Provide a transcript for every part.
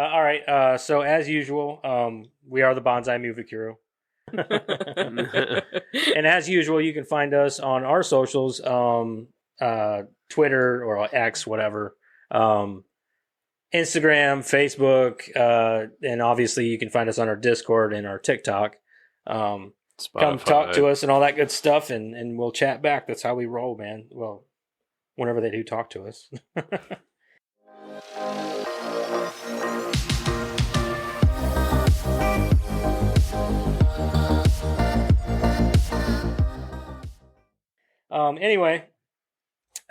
All right. So as usual, we are the Bonsai Movie Crew. And as usual, you can find us on our socials, Twitter or X, whatever, Instagram, Facebook, and obviously you can find us on our Discord and our TikTok. Come talk to us and all that good stuff, and we'll chat back. That's how we roll, man. Well, whenever they do talk to us. Anyway,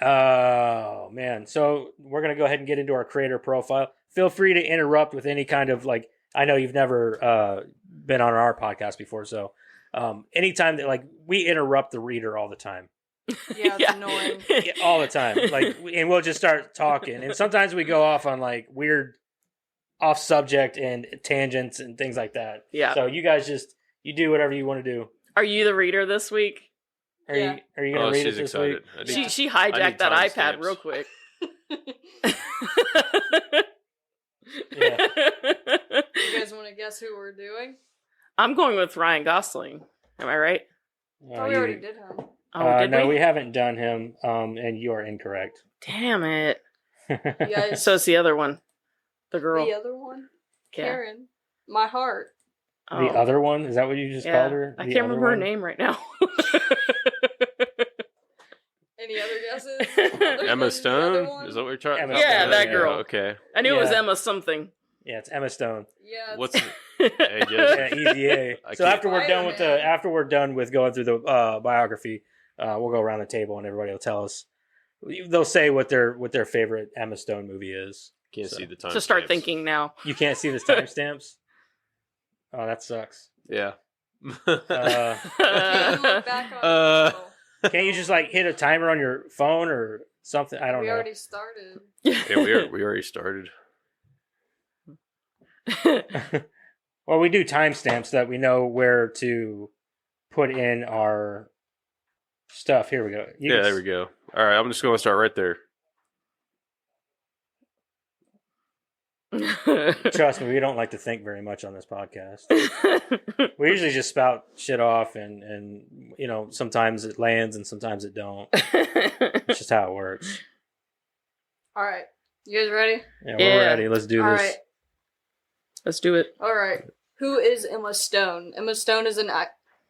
oh man, so we're gonna go ahead and get into our creator profile. Feel free to interrupt with any kind of I know you've never been on our podcast before, so anytime that we interrupt the reader all the time. Yeah, it's annoying. Yeah, all the time, and we'll just start talking, and sometimes we go off on weird off subject and tangents and things like that. Yeah. So you guys you do whatever you want to do. Are you the reader this week? Are you gonna read it this excited. week? She hijacked that iPad stamps. real quick. Yeah. You guys want to guess who we're doing? I'm going with Ryan Gosling. Am I right? We already did him. Oh, did no, we? we haven't done him, and you are incorrect. Damn it. You guys, So it's the other one. The girl. the other one? Yeah. Karen. My heart. Oh. The other one? Is that what you just Yeah. called her? I The can't other remember her one? name right now. Any other guesses? Emma Stone? Is that what you're trying? Emma Yeah, Stone, that girl. Okay. I knew it was Yeah. Emma something. Yeah, it's Emma Stone. Yeah. What's? Hey, just, Yeah, easy A. I So can't- after we're done with Spider-Man. going through the biography, we'll go around the table and everybody will tell us. They'll say what their favorite Emma Stone movie is. can't see the time. So start stamps. thinking now. You can't see the timestamps. Oh, that sucks. Yeah. Can you look back on the show? Can't you just hit a timer on your phone or something? I don't We know. already started. yeah, we already started. Well, we do timestamps so that we know where to put in our stuff. Here we go. Yeah, there we go. All right, I'm just going to start right there. Trust me, we don't like to think very much on this podcast. We usually just spout shit off, and sometimes it lands and sometimes it don't. It's just how it works. All right. You guys ready? Yeah, we're ready. Let's do All this. right. Let's do it. All right. Who is Emma Stone? Emma Stone is an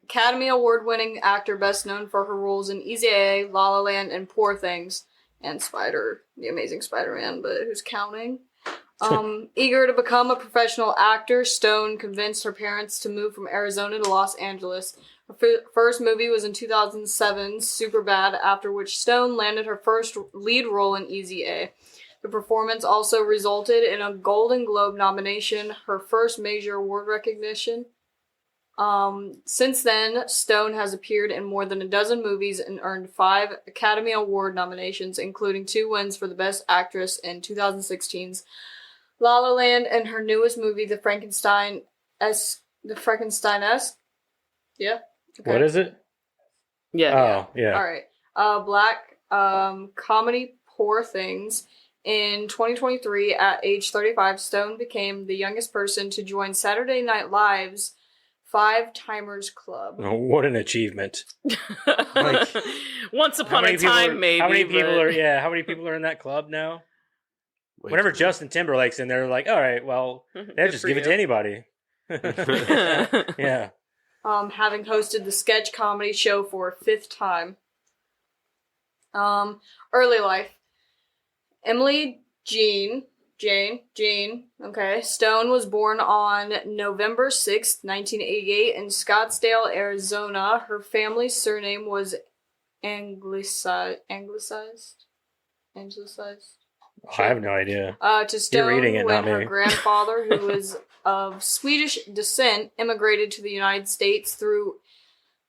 Academy Award-winning actor best known for her roles in Easy A, La La Land, and Poor Things, and The Amazing Spider-Man, but who's counting? Eager to become a professional actor, Stone convinced her parents to move from Arizona to Los Angeles. Her first movie was in 2007's Superbad, after which Stone landed her first lead role in Easy A. The performance also resulted in a Golden Globe nomination, her first major award recognition. Since then, Stone has appeared in more than a dozen movies and earned 5 Academy Award nominations, including 2 wins for the Best Actress in 2016's La La Land and her newest movie, The Frankenstein-esque. Yeah. Okay. What is it? Yeah. Oh, yeah. All right. Black comedy Poor Things. In 2023, at age 35, Stone became the youngest person to join Saturday Night Live's 5 Timers Club. Oh, what an achievement! Once upon a time, maybe. How many people are? How many people are in that club now? Wait, Whenever Justin Timberlake's in there, like, all right, well, they'll just give it to anybody. Yeah. Having hosted the sketch comedy show for a 5th time. Early life. Emily Jean, okay. Stone was born on November 6th, 1988 in Scottsdale, Arizona. Her family's surname was anglicized. I have no idea. To Stone, You're reading it, when not me. her grandfather, who was of Swedish descent, immigrated to the United States through,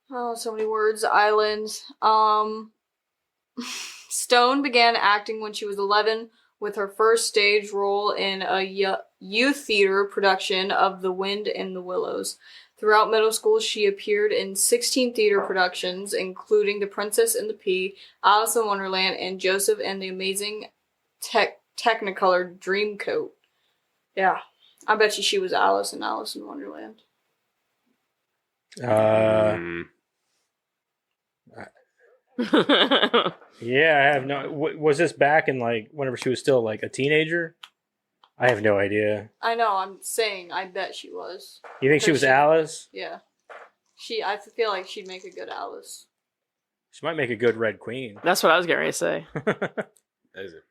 so many words, islands. Stone began acting when she was 11, with her first stage role in a youth theater production of The Wind in the Willows. Throughout middle school, she appeared in 16 theater productions, including The Princess and the Pea, Alice in Wonderland, and Joseph and the Amazing Technicolor Dreamcoat. Yeah. I bet she was Alice in Alice in Wonderland. Yeah, I have no. Was this back in like whenever she was still like a teenager? I have no idea. I know. I'm saying. I bet she was. You think she was Alice? Yeah. I feel like she'd make a good Alice. She might make a good Red Queen. That's what I was going to say. Is it?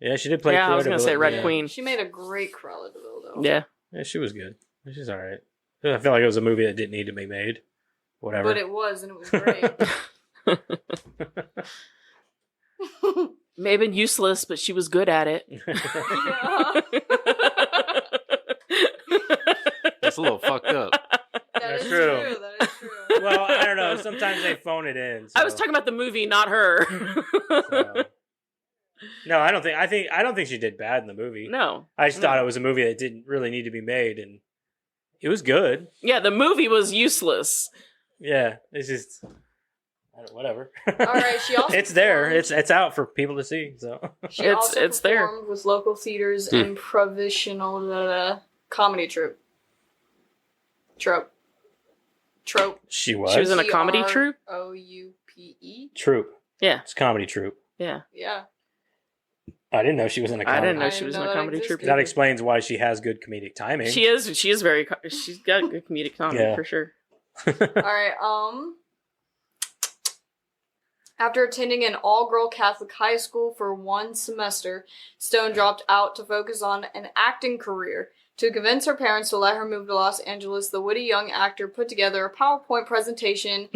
Yeah, she did play. Yeah, I was going to say Red yeah. Queen. She made a great Cruella de Vil, though. Yeah. Yeah, she was good. She's all right. I feel like it was a movie that didn't need to be made. Whatever. But it was, and it was great. May have been useless, but she was good at it. Yeah. That's a little fucked up. That is true. That is true. Well, I don't know. Sometimes they phone it in. So. I was talking about the movie, not her. So. No, I don't think she did bad in the movie. No. I just thought it was a movie that didn't really need to be made, and it was good. Yeah, the movie was useless. Yeah, it's just whatever. All right, she also it's there. It's out for people to see. So she also it's there performed with local theaters and provisional comedy troupe. She was. She was in a comedy troupe. Troupe. Troupe. Yeah, it's a comedy troupe. Yeah. Yeah. I didn't know she was in a comedy. I didn't know she was in a comedy troupe. That explains why she has good comedic timing. She is. She's got good comedic timing for sure. All right. After attending an all-girl Catholic high school for one semester, Stone dropped out to focus on an acting career. To convince her parents to let her move to Los Angeles, the witty young actor put together a PowerPoint presentation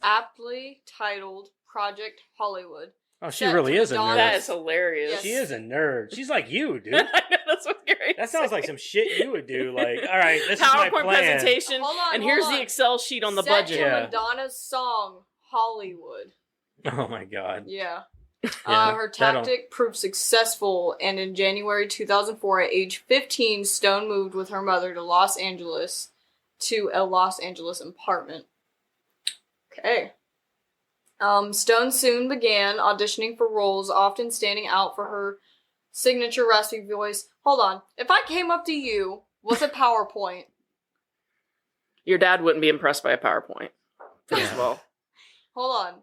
aptly titled Project Hollywood. Oh, she really is a nerd. That is hilarious. Yes. She is a nerd. She's like you, dude. I know, that's what Gary That sounds like some shit you would do. Like, all right, this PowerPoint is my plan. presentation, and here's the Excel sheet on the Set budget. to Madonna's song, Hollywood. Oh my god. Yeah. Yeah, her tactic proved successful, and in January 2004, at age 15, Stone moved with her mother to Los Angeles, to a Los Angeles apartment. Okay. Stone soon began auditioning for roles, often standing out for her signature raspy voice. Hold on. If I came up to you with a PowerPoint... Your dad wouldn't be impressed by a PowerPoint, first of all. Hold on.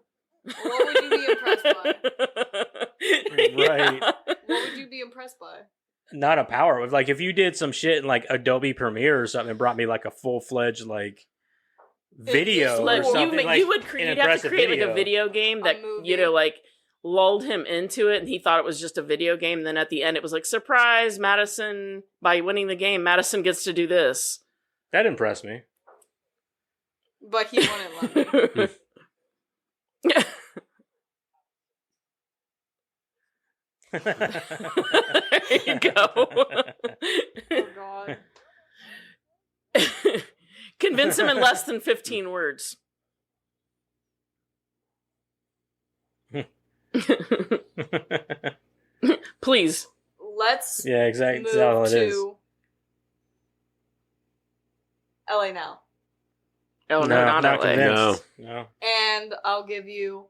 What would you be impressed by? Right. What would you be impressed by? Not a power. Like, if you did some shit in, like, Adobe Premiere or something and brought me, like, a full-fledged, like, video like, or something. You'd have to create, like, a video game that, like, lulled him into it, and he thought it was just a video game, and then at the end it was like, surprise, Madison, by winning the game, Madison gets to do this. That impressed me. But he wouldn't let me. There you go. Oh, God. Convince him in less than 15 words. Please. Let's exactly. move That's all it is. to LA now. Oh, no, not LA. Convinced. No. And I'll give you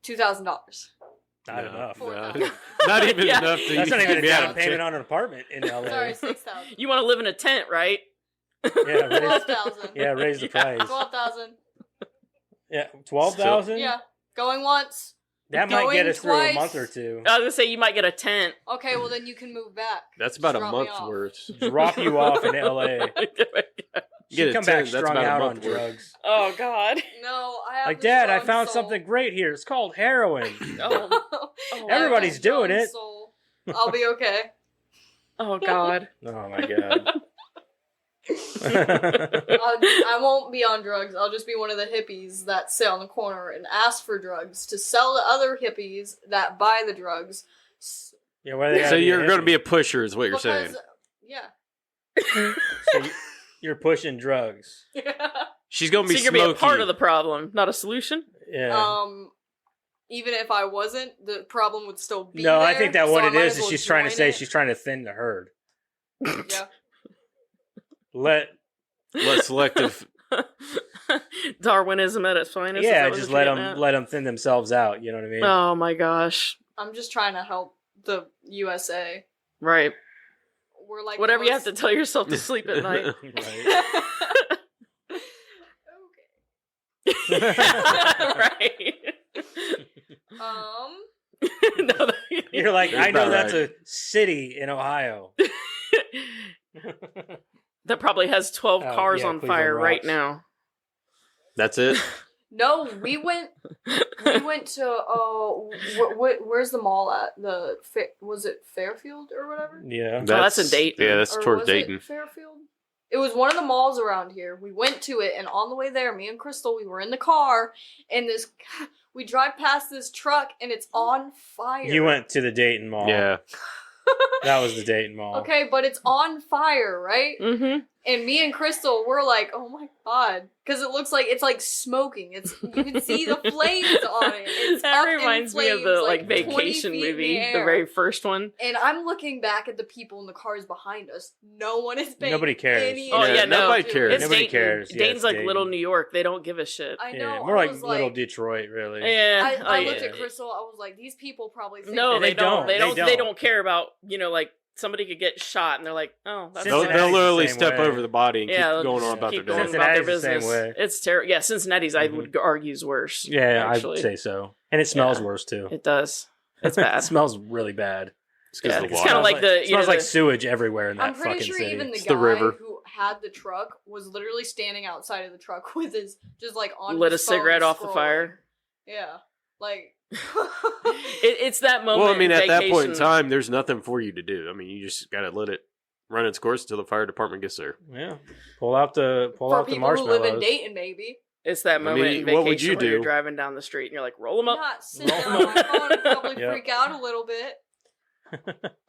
$2,000. Not enough. Not even Yeah. enough to That's not even a me down out. payment on an apartment in LA. Sorry, 6,000. You want to live in a tent, right? Yeah, raise, 12,000. raise the price. 12,000. Yeah, 12,000. Yeah, going once. That might Going get us through twice. a month or two. I was gonna say you might get a tent. Okay, well then you can move back. That's about Just a drop me month's off. worth. Drop you off in LA. Get a Come back 10, that's strung about a out on month worth. drugs. Oh God. No, I have Like, the Dad, I strong found soul. something great here. It's called heroin. Oh. I have Everybody's the strong doing it. soul. I'll be okay. Oh God. Oh my god. I won't be on drugs. I'll just be one of the hippies that sit on the corner and ask for drugs to sell to other hippies that buy the drugs. Yeah, why they So gotta you're going to be a hippie? pusher, is what you're saying. Because, yeah. So you're pushing drugs. She's going to So be you're gonna smoky. be a part of the problem, not a solution. Yeah. Even if I wasn't, the problem would still be No, there. I think that so what I it might is as well she's trying to join say it. she's trying to thin the herd. Yeah. Less selective. Darwinism at its finest. Yeah, is that just what let you're them getting at? thin themselves out. You know what I mean? Oh my gosh. I'm just trying to help the USA. Right. We're like whatever you have to tell yourself to sleep at night. Okay. Right. No, You're like, That's I know about that's right. a city in Ohio. that probably has 12 Oh, cars yeah, on Cleveland fire right rocks. now. That's it. No, we went to where's the mall at? Was it Fairfield or whatever? Yeah. That's in Dayton. Yeah, that's Or towards was Dayton. it Fairfield? It was one of the malls around here. We went to it, and on the way there, me and Crystal, we were in the car, and we drive past this truck, and it's on fire. You went to the Dayton Mall. Yeah. That was the Dayton Mall. Okay, but it's on fire, right? Mm-hmm. And me and Crystal, we're like, oh my god. Because it looks like it's like smoking. You can see the flames on it. It's That up in reminds me of flames, the like 20 vacation feet in movie, the air. very first one. And I'm looking back at the people in the cars behind us. No one is paying Nobody cares. any Oh, yeah, attention no. Nobody to cares. it. It's Nobody Dayton. cares. Yeah, Dayton's it's like Dayton. little New York. They don't give a shit. I know. Yeah, more I like was little Detroit, really. Yeah. I like- looked at Crystal. I was like, these people probably think No, that they don't. They don't. They don't care about, like somebody could get shot and they're like, oh, that's They'll, Cincinnati's they'll the literally same step way. over the body and Yeah, keep they'll going on just about keep their going day. about their Cincinnati's the same business. way. It's terrible. Yeah, Cincinnati's I Mhm. would argue is worse. Yeah, actually. I'd say so. And it smells Yeah. worse, too. It does. It's bad. It smells really bad. It's because Yeah, of the it's water. kinda like the- It smells the- like sewage everywhere in that I'm pretty fucking sure city. even the It's guy the river. who had the truck was literally standing outside of the truck with his just like on Lit a his phone cigarette off the scrolling. fire. Yeah, like It's that moment. Well, I mean, in at that point in vacation. time, there's nothing for you to do. I mean, you just got to let it run its course until the fire department gets there. Yeah. Pull out the for people who live in marshmallows. Dayton, maybe. It's that I moment mean, in vacation what would you where you're do? driving down the street and you're like, roll them up. Not sitting there on my phone and probably Yep. freak out a little bit.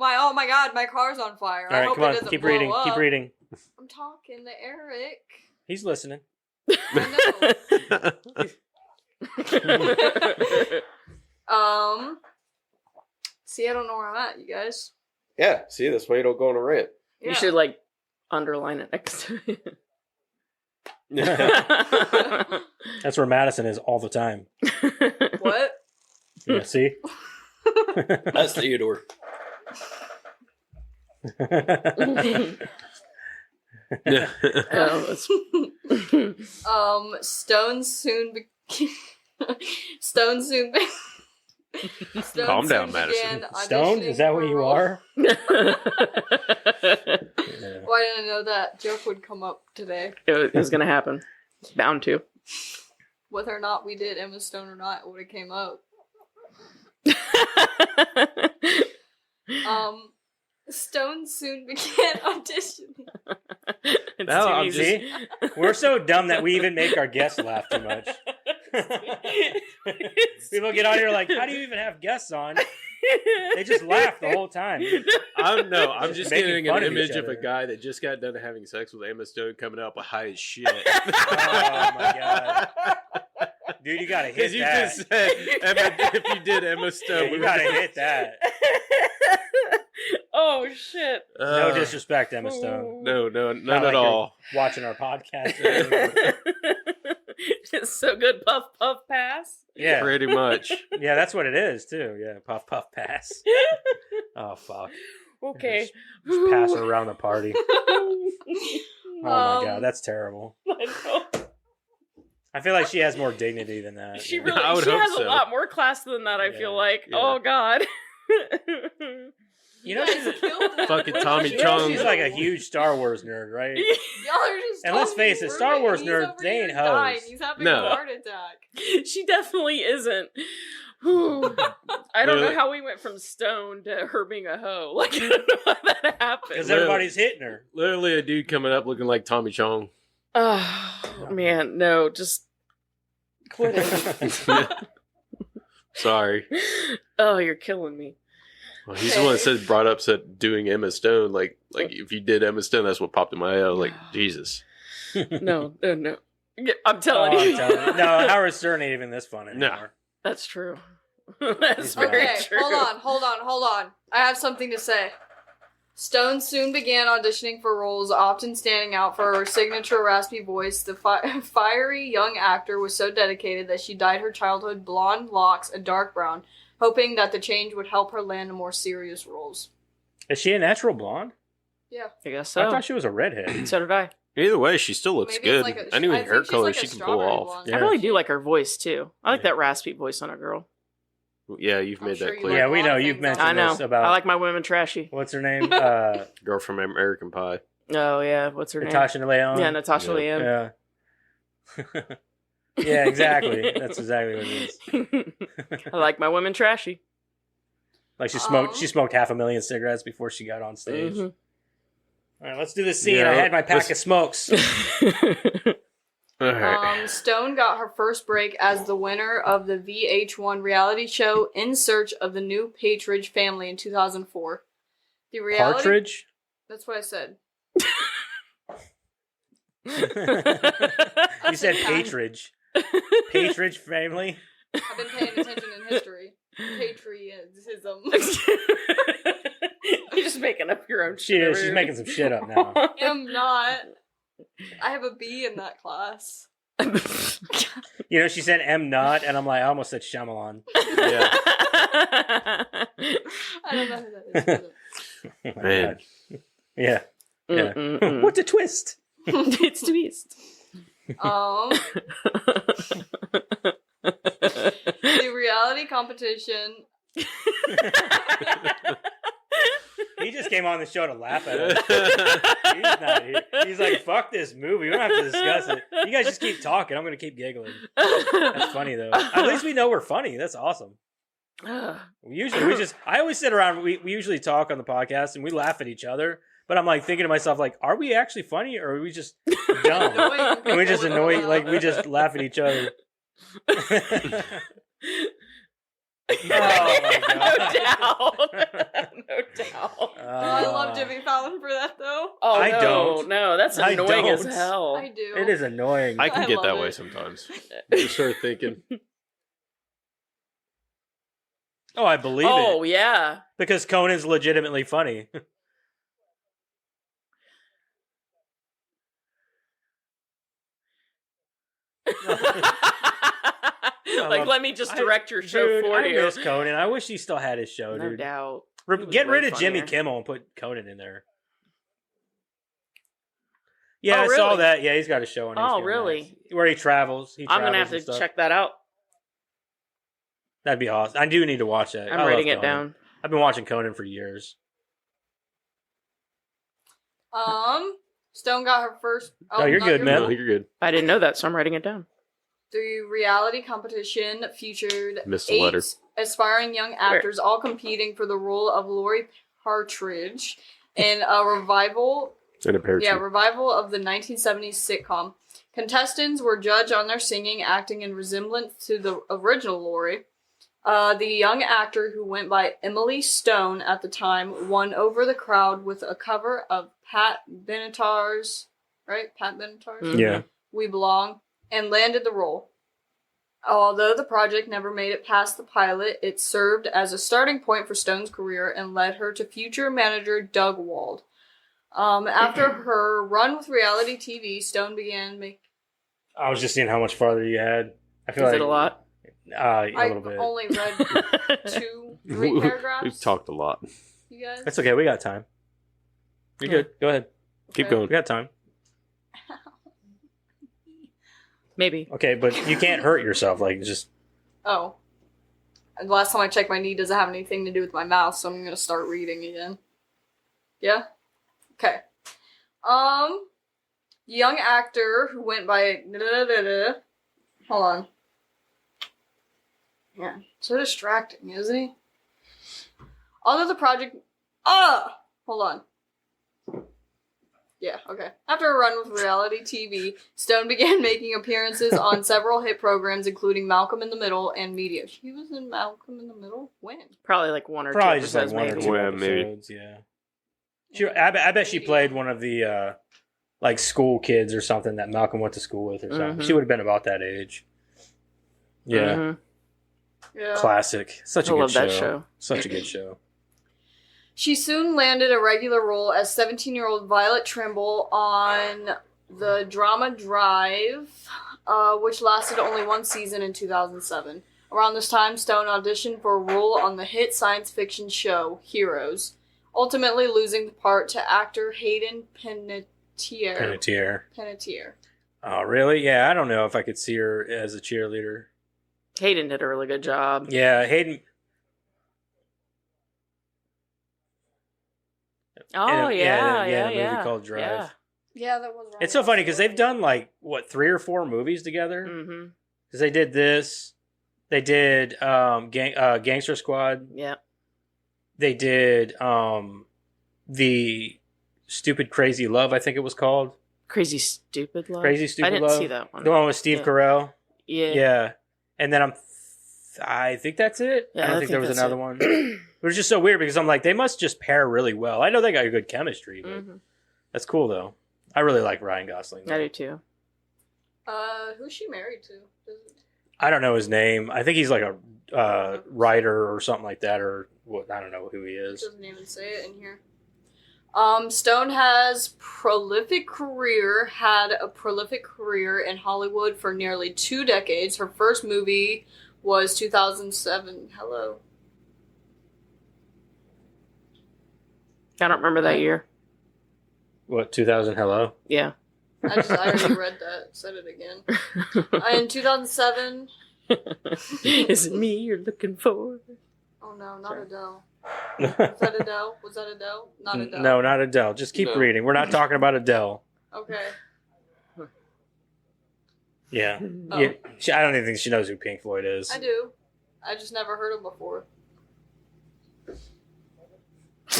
Oh my god, my car's on fire. All I right, hope come it on. doesn't Keep blow reading. up. Keep reading. I'm talking to Eric. He's listening. I know. See, I don't know where I'm at, you guys. Yeah, see, that's why you don't go on a rant. Yeah. You should like underline it next to it. That's where Madison is all the time. What? Yeah, see? That's Theodore. Oh, it's- Stone soon Stone soon Stone Calm down, soon Madison. began Stone? auditioning Is that what for a you role- are? it Yeah. Why didn't I know that joke would come up today? was gonna happen. It's bound to. Whether or not we did Emma Stone or not, it would have came up. Stone soon began auditioning. It's No, too I'm easy. See? We're so dumb that we even make our guests laugh too much. People get on here like, how do you even have guests on? They just laugh the whole time. I'm just Making getting fun an of each image of a other. guy that just got done having sex with Emma Stone coming up high as shit. Oh my god. Dude, you gotta hit Because you that. just said if you did Emma Stone, Yeah, you gotta hit that. Oh shit! No disrespect, Emma Stone. No, none Not at like all. you're watching our podcast. It's so good. Puff puff pass. Yeah. Pretty much. Yeah, that's what it is too. Yeah, puff puff pass. Oh fuck. Okay. Just pass her around the party. Oh my god, that's terrible. I know. I feel like she has more dignity than that. She you know? really I would she hope has so. a lot more class than that. I Yeah, feel like. yeah. Oh god. You know, guys she's, killed it. Fucking Tommy you know Chung. she's like a huge Star Wars nerd, right? Y'all are just And let's talking face it, through Star Wars and nerds, he's over they here ain't dying. hoes. He's having No. a heart attack. She definitely isn't. Whew. I don't know Literally. how we went from Stone to her being a hoe. Like I don't know how that Because happened. everybody's hitting her. Literally a dude coming up looking like Tommy Chong. Oh man, no, just quit it. Sorry. Oh, you're killing me. Well, he's the one that said doing Emma Stone. Like if you did Emma Stone, that's what popped in my head. I was like, Jesus. No. Yeah, I'm Oh, telling I'm you. telling you. No, Howard Stern ain't even this fun anymore. That's true. That's He's very Okay, true. hold on. I have something to say. Stone soon began auditioning for roles, often standing out for her signature raspy voice. The fiery young actor was so dedicated that she dyed her childhood blonde locks a dark brown. hoping that the change would help her land in more serious roles. Is she a natural blonde? Yeah. I guess so. I thought she was a redhead. So did I. Either way, she still looks Maybe good. it's like Any I think hair she's color like a she can pull strawberry off. blonde. Yeah. I really do like her voice, too. I like Yeah. that raspy voice on a girl. Yeah, you've I'm made sure that you clear. Yeah, like we a lot know. of You've things mentioned I know. this about... I like my women trashy. What's her name? Girl from American Pie. Oh, yeah. What's her Natasha Leon. name? Yeah, Natasha Yeah. Leon. Yeah. Yeah, exactly. That's exactly what it is. I like my women trashy. Like she smoked 500,000 cigarettes before she got on stage. Mhm. All right, let's do this scene. Yeah, I had my pack let's- of smokes. All right. Stone got her first break as the winner of the VH1 reality show In Search of the New Partridge Family in 2004. The reality... Partridge? That's what I said. You said Partridge. Partridge family? I've been paying attention in history. Patriotism. You're just making up your own She shit. is. She's making some shit up now. I'm not. I have a B in that class. You know, she said M not, and I'm like, I almost said Shyamalan. Yeah. I don't know who that is. Oh my Man. God. Yeah. Yeah. Mm-mm-mm. What a twist. It's twist. The reality competition. He just came on the show to laugh at us. He's not here. He's like, fuck this movie. We don't have to discuss it. You guys just keep talking. I'm going to keep giggling. That's funny, though. At least we know we're funny. That's awesome. I always sit around, we usually talk on the podcast and we laugh at each other. But I'm like thinking to myself, like, are we actually funny or are we just dumb? Annoying And we just people annoy, with a like, we laugh. just laugh at each other. Oh no my doubt. No doubt. I love Jimmy Fallon for that, though. Oh, I no, don't. no, that's I annoying as don't. hell. I do. It is annoying. I can I get love that way it. sometimes. You start thinking, Oh, I believe Oh, it. yeah. Because Conan's legitimately funny. Like, let me just direct your show Dude, for I you. miss Conan. I wish he still had his show, No dude. doubt. He was Get way rid of Jimmy funnier. Kimmel and put Conan in there. Yeah, Oh, I saw really? that. Yeah, he's got a show on Oh, HBO really? Max, where he travels. I'm going to have to check that out. That'd be awesome. I do need to watch that. I'm I love writing it Conan. down. I've been watching Conan for years. Stone got her first. Oh, you're not good, your man. no, fault. you're good. I didn't know that, so I'm writing it down. The reality competition featured Missed the letter. 8 aspiring young actors, all competing for the role of Lori Partridge in a revival. In a parachute. Yeah, revival of the 1970s sitcom. Contestants were judged on their singing, acting, and resemblance to the original Lori. The young actor, who went by Emily Stone at the time, won over the crowd with a cover of Pat Benatar's, right? Pat Benatar's? Mhm. Yeah. We Belong, and landed the role. Although the project never made it past the pilot, it served as a starting point for Stone's career and led her to future manager Doug Wald. After her run with reality TV, Stone began making... I was just seeing how much farther you had. I feel Is like it a lot? A I little bit. only read 3 paragraphs. We've talked a lot. You guys? That's okay. We got time. You're good. Go ahead. Keep Okay. We going. got time. Maybe. Okay, but you can't hurt yourself. Like, just Oh. And the last time I checked, my knee doesn't have anything to do with my mouth, so I'm going to start reading again. Yeah? Okay. Young actor who went by... Hold on. Yeah. So distracting, isn't he? Although the project... Hold on. Yeah, okay. After a run with reality TV, Stone began making appearances on several hit programs, including Malcolm in the Middle and Media. She was in Malcolm in the Middle? When? Probably like one or probably two just like episodes, one or maybe. two Yeah, maybe. episodes. Yeah. I bet she played one of the like school kids or something that Malcolm went to school with or something. Mhm. She would have been about that age. Yeah. Mhm. Yeah. Classic. Such a I good love show. that show. Such a good show. She soon landed a regular role as 17-year-old Violet Trimble on the drama Drive, which lasted only one season in 2007. Around this time, Stone auditioned for a role on the hit science fiction show Heroes, ultimately losing the part to actor Hayden Panettiere. Oh, really? Yeah, I don't know if I could see her as a cheerleader. Hayden did a really good job. Yeah, Hayden. Oh, yeah, a movie called Drive. Yeah. Yeah, that was. It's so funny because they've done like 3 or 4 movies together. Mm-hmm. Because they did this, they did Gangster Squad. Yeah. They did the Stupid Crazy Love, I think it was called. Crazy Stupid Love. Crazy Stupid Love. I didn't see that one. The one with Steve Carell. Yeah. Yeah. And then I think that's it. Yeah, I don't think there was another one. It was just so weird because I'm like, they must just pair really well. I know they got good chemistry, but that's cool though. I really like Ryan Gosling. I do too. Who's she married to? I don't know his name. I think he's like a writer or something like that, or what? I don't know who he is. Doesn't even say it in here. Stone had a prolific career in Hollywood for nearly 2 decades. Her first movie was 2007. Hello. I don't remember that year. What, 2000 Hello? Yeah. I already read that. Said it again. In 2007. Is it me you're looking for? Oh no, not Adele. Was that Adele? Not Adele. No, not Adele. Just keep reading. We're not talking about Adele. Okay. Yeah. Oh. Yeah. I don't even think she knows who Pink Floyd is. I do. I just never heard them before. One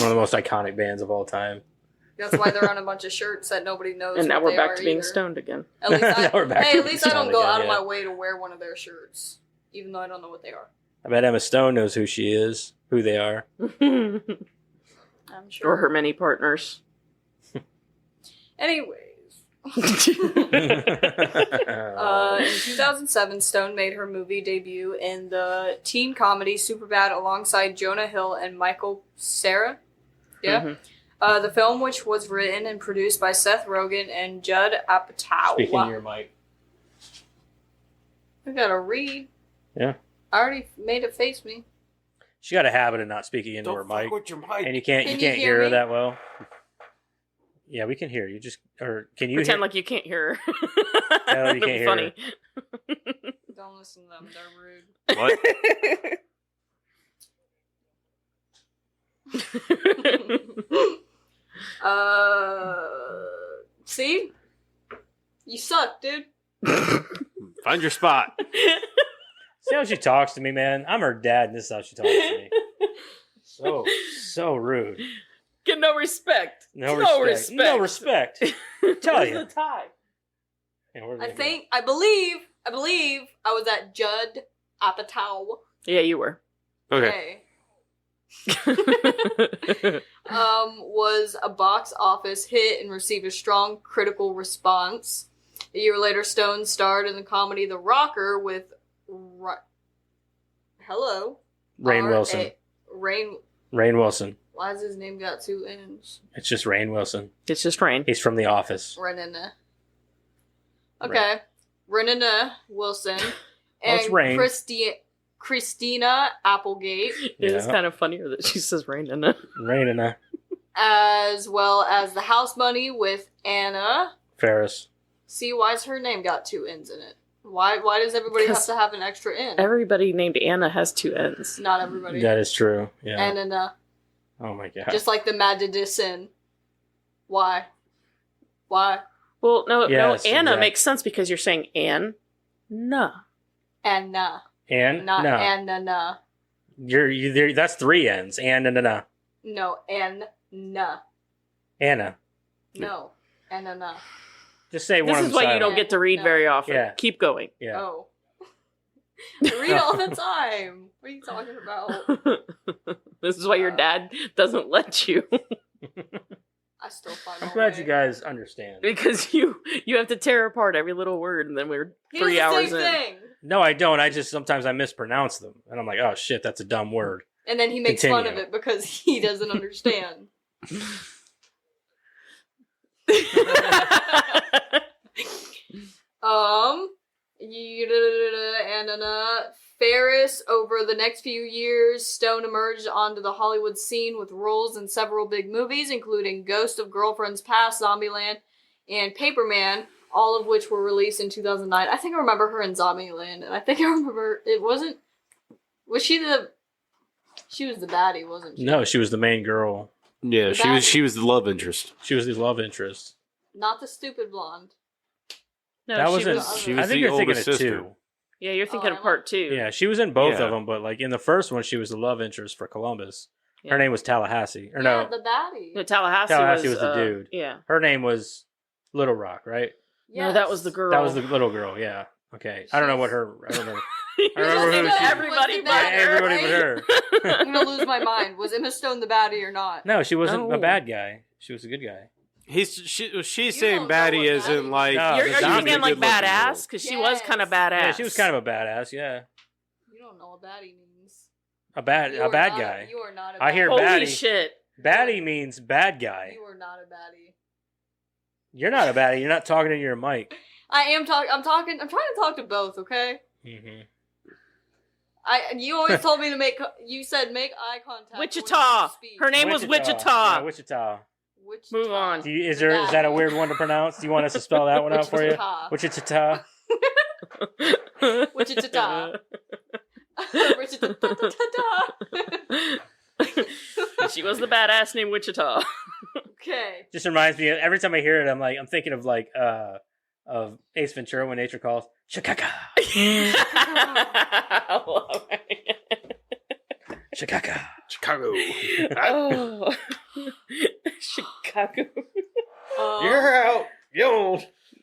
of the most iconic bands of all time. That's why they're on a bunch of shirts that nobody knows. And now what we're they back are to being either. stoned again. At least I don't go again, out of my way to wear one of their shirts, even though I don't know what they are. I bet Emma Stone knows who she is, who they are. I'm sure. Or her many partners. Anyways. In 2007, Stone made her movie debut in the teen comedy Superbad alongside Jonah Hill and Michael Cera. Yeah. Mm-hmm. The film, which was written and produced by Seth Rogen and Judd Apatow. Speaking to your mic. I gotta read. Yeah. I already made it face me. She got a habit of not speaking into her mic. With your mic. And you can't hear her that well. Yeah, we can hear you. Can you pretend like you can't hear her? No, you can't hear funny. Don't listen to them. They're rude. What? See? You suck, dude. Find your spot. See how she talks to me, man? I'm her dad, and this is how she talks to me. So rude. Get no respect. No respect. Tell you. The tie. Yeah, I believe I was at Judd Apatow. Yeah, you were. Okay. Was a box office hit and received a strong critical response. A year later, Stone starred in the comedy The Rocker with Rainn Wilson. Rainn Wilson. Why has his name got 2 N's? It's just Rainn Wilson. It's just Rain. He's from The Office. Renina. Okay. Renina Wilson. Oh, it's Rain. Christina Applegate. It is kind of funnier that she says Rain in it. Rain. As well as The House Bunny with Anna Ferris. See, why's her name got 2 N's in it? Why does everybody have to have an extra N? Everybody named Anna has 2 N's. Not everybody. That is true. Yeah. Anna. Oh my god. Just like the Madison. Why? Well, no, Anna exactly. makes sense because you're saying Anna. Anna. Not no. Anna. You're that's 3 N's. Anna. No, Anna. Anna. No, Anna. Just say one. This is why you don't get to read very often. Yeah. Keep going. Yeah. Oh. I read all the time. What are you talking about? This is why your dad doesn't let you. I still find I'm glad you guys understand. Because you have to tear apart every little word, and then we're 3 hours in. Thing. No, I don't. I just sometimes I mispronounce them, and I'm like, oh shit, that's a dumb word. And then he makes fun of it because he doesn't understand. Anna Ferris. Over the next few years, Stone emerged onto the Hollywood scene with roles in several big movies, including Ghost of Girlfriend's Past, Zombieland, and Paperman, all of which were released in 2009. I think I remember her in Zombieland, and I think I remember it wasn't... Was she the... She was the baddie, wasn't she? No, she was the main girl. Yeah, she was the love interest. She was the love interest. Not the stupid blonde. No, That she wasn't. was. She was I think the you're thinking older of sister. 2. Yeah, you're thinking of part 2. Yeah, she was in both Yeah. of them, but like in the first one, she was the love interest for Columbus. Yeah. Her name was Tallahassee, or Yeah, no, the baddie. No, Tallahassee was the dude. Yeah. her name was Little Rock, right? No, that was the girl. That was the little girl. Yeah. Okay. I don't know what her. I don't remember. I remember who Just she. everybody was the but baddie, her. Everybody right? but her. I'm gonna lose my mind. Was Emma Stone the baddie or not? No, she wasn't No. a bad guy. She was a good guy. She's don't saying know baddie what as in baddie like. No, Are the you zombie thinking like good-looking badass? girl. Because she was kind of Yes. badass. Yeah, she was kind of a badass. Yeah, You don't know what baddie means. a bad You are bad not guy. You are not a baddie. I hear Holy baddie. shit. Baddie means bad guy. You are not a baddie. You're not a baddie. You're not talking to your mic. I am talking. I'm talking. I'm trying to talk to both. Okay. Mm-hmm. You always told me to make. You said make eye contact. Wichita. when you speak. Her name was Wichita. Yeah, Wichita. Wichita. Move on. Is that a weird one to pronounce? Do you want us to spell that one out for you? Wichita. Wichita. Wichita. She was the badass named Wichita. Okay. Just reminds me. Every time I hear it, I'm thinking of of Ace Ventura when nature calls. Chicago. I love it. Chicago. Chicago. Oh. Chicago. You're out. Yo.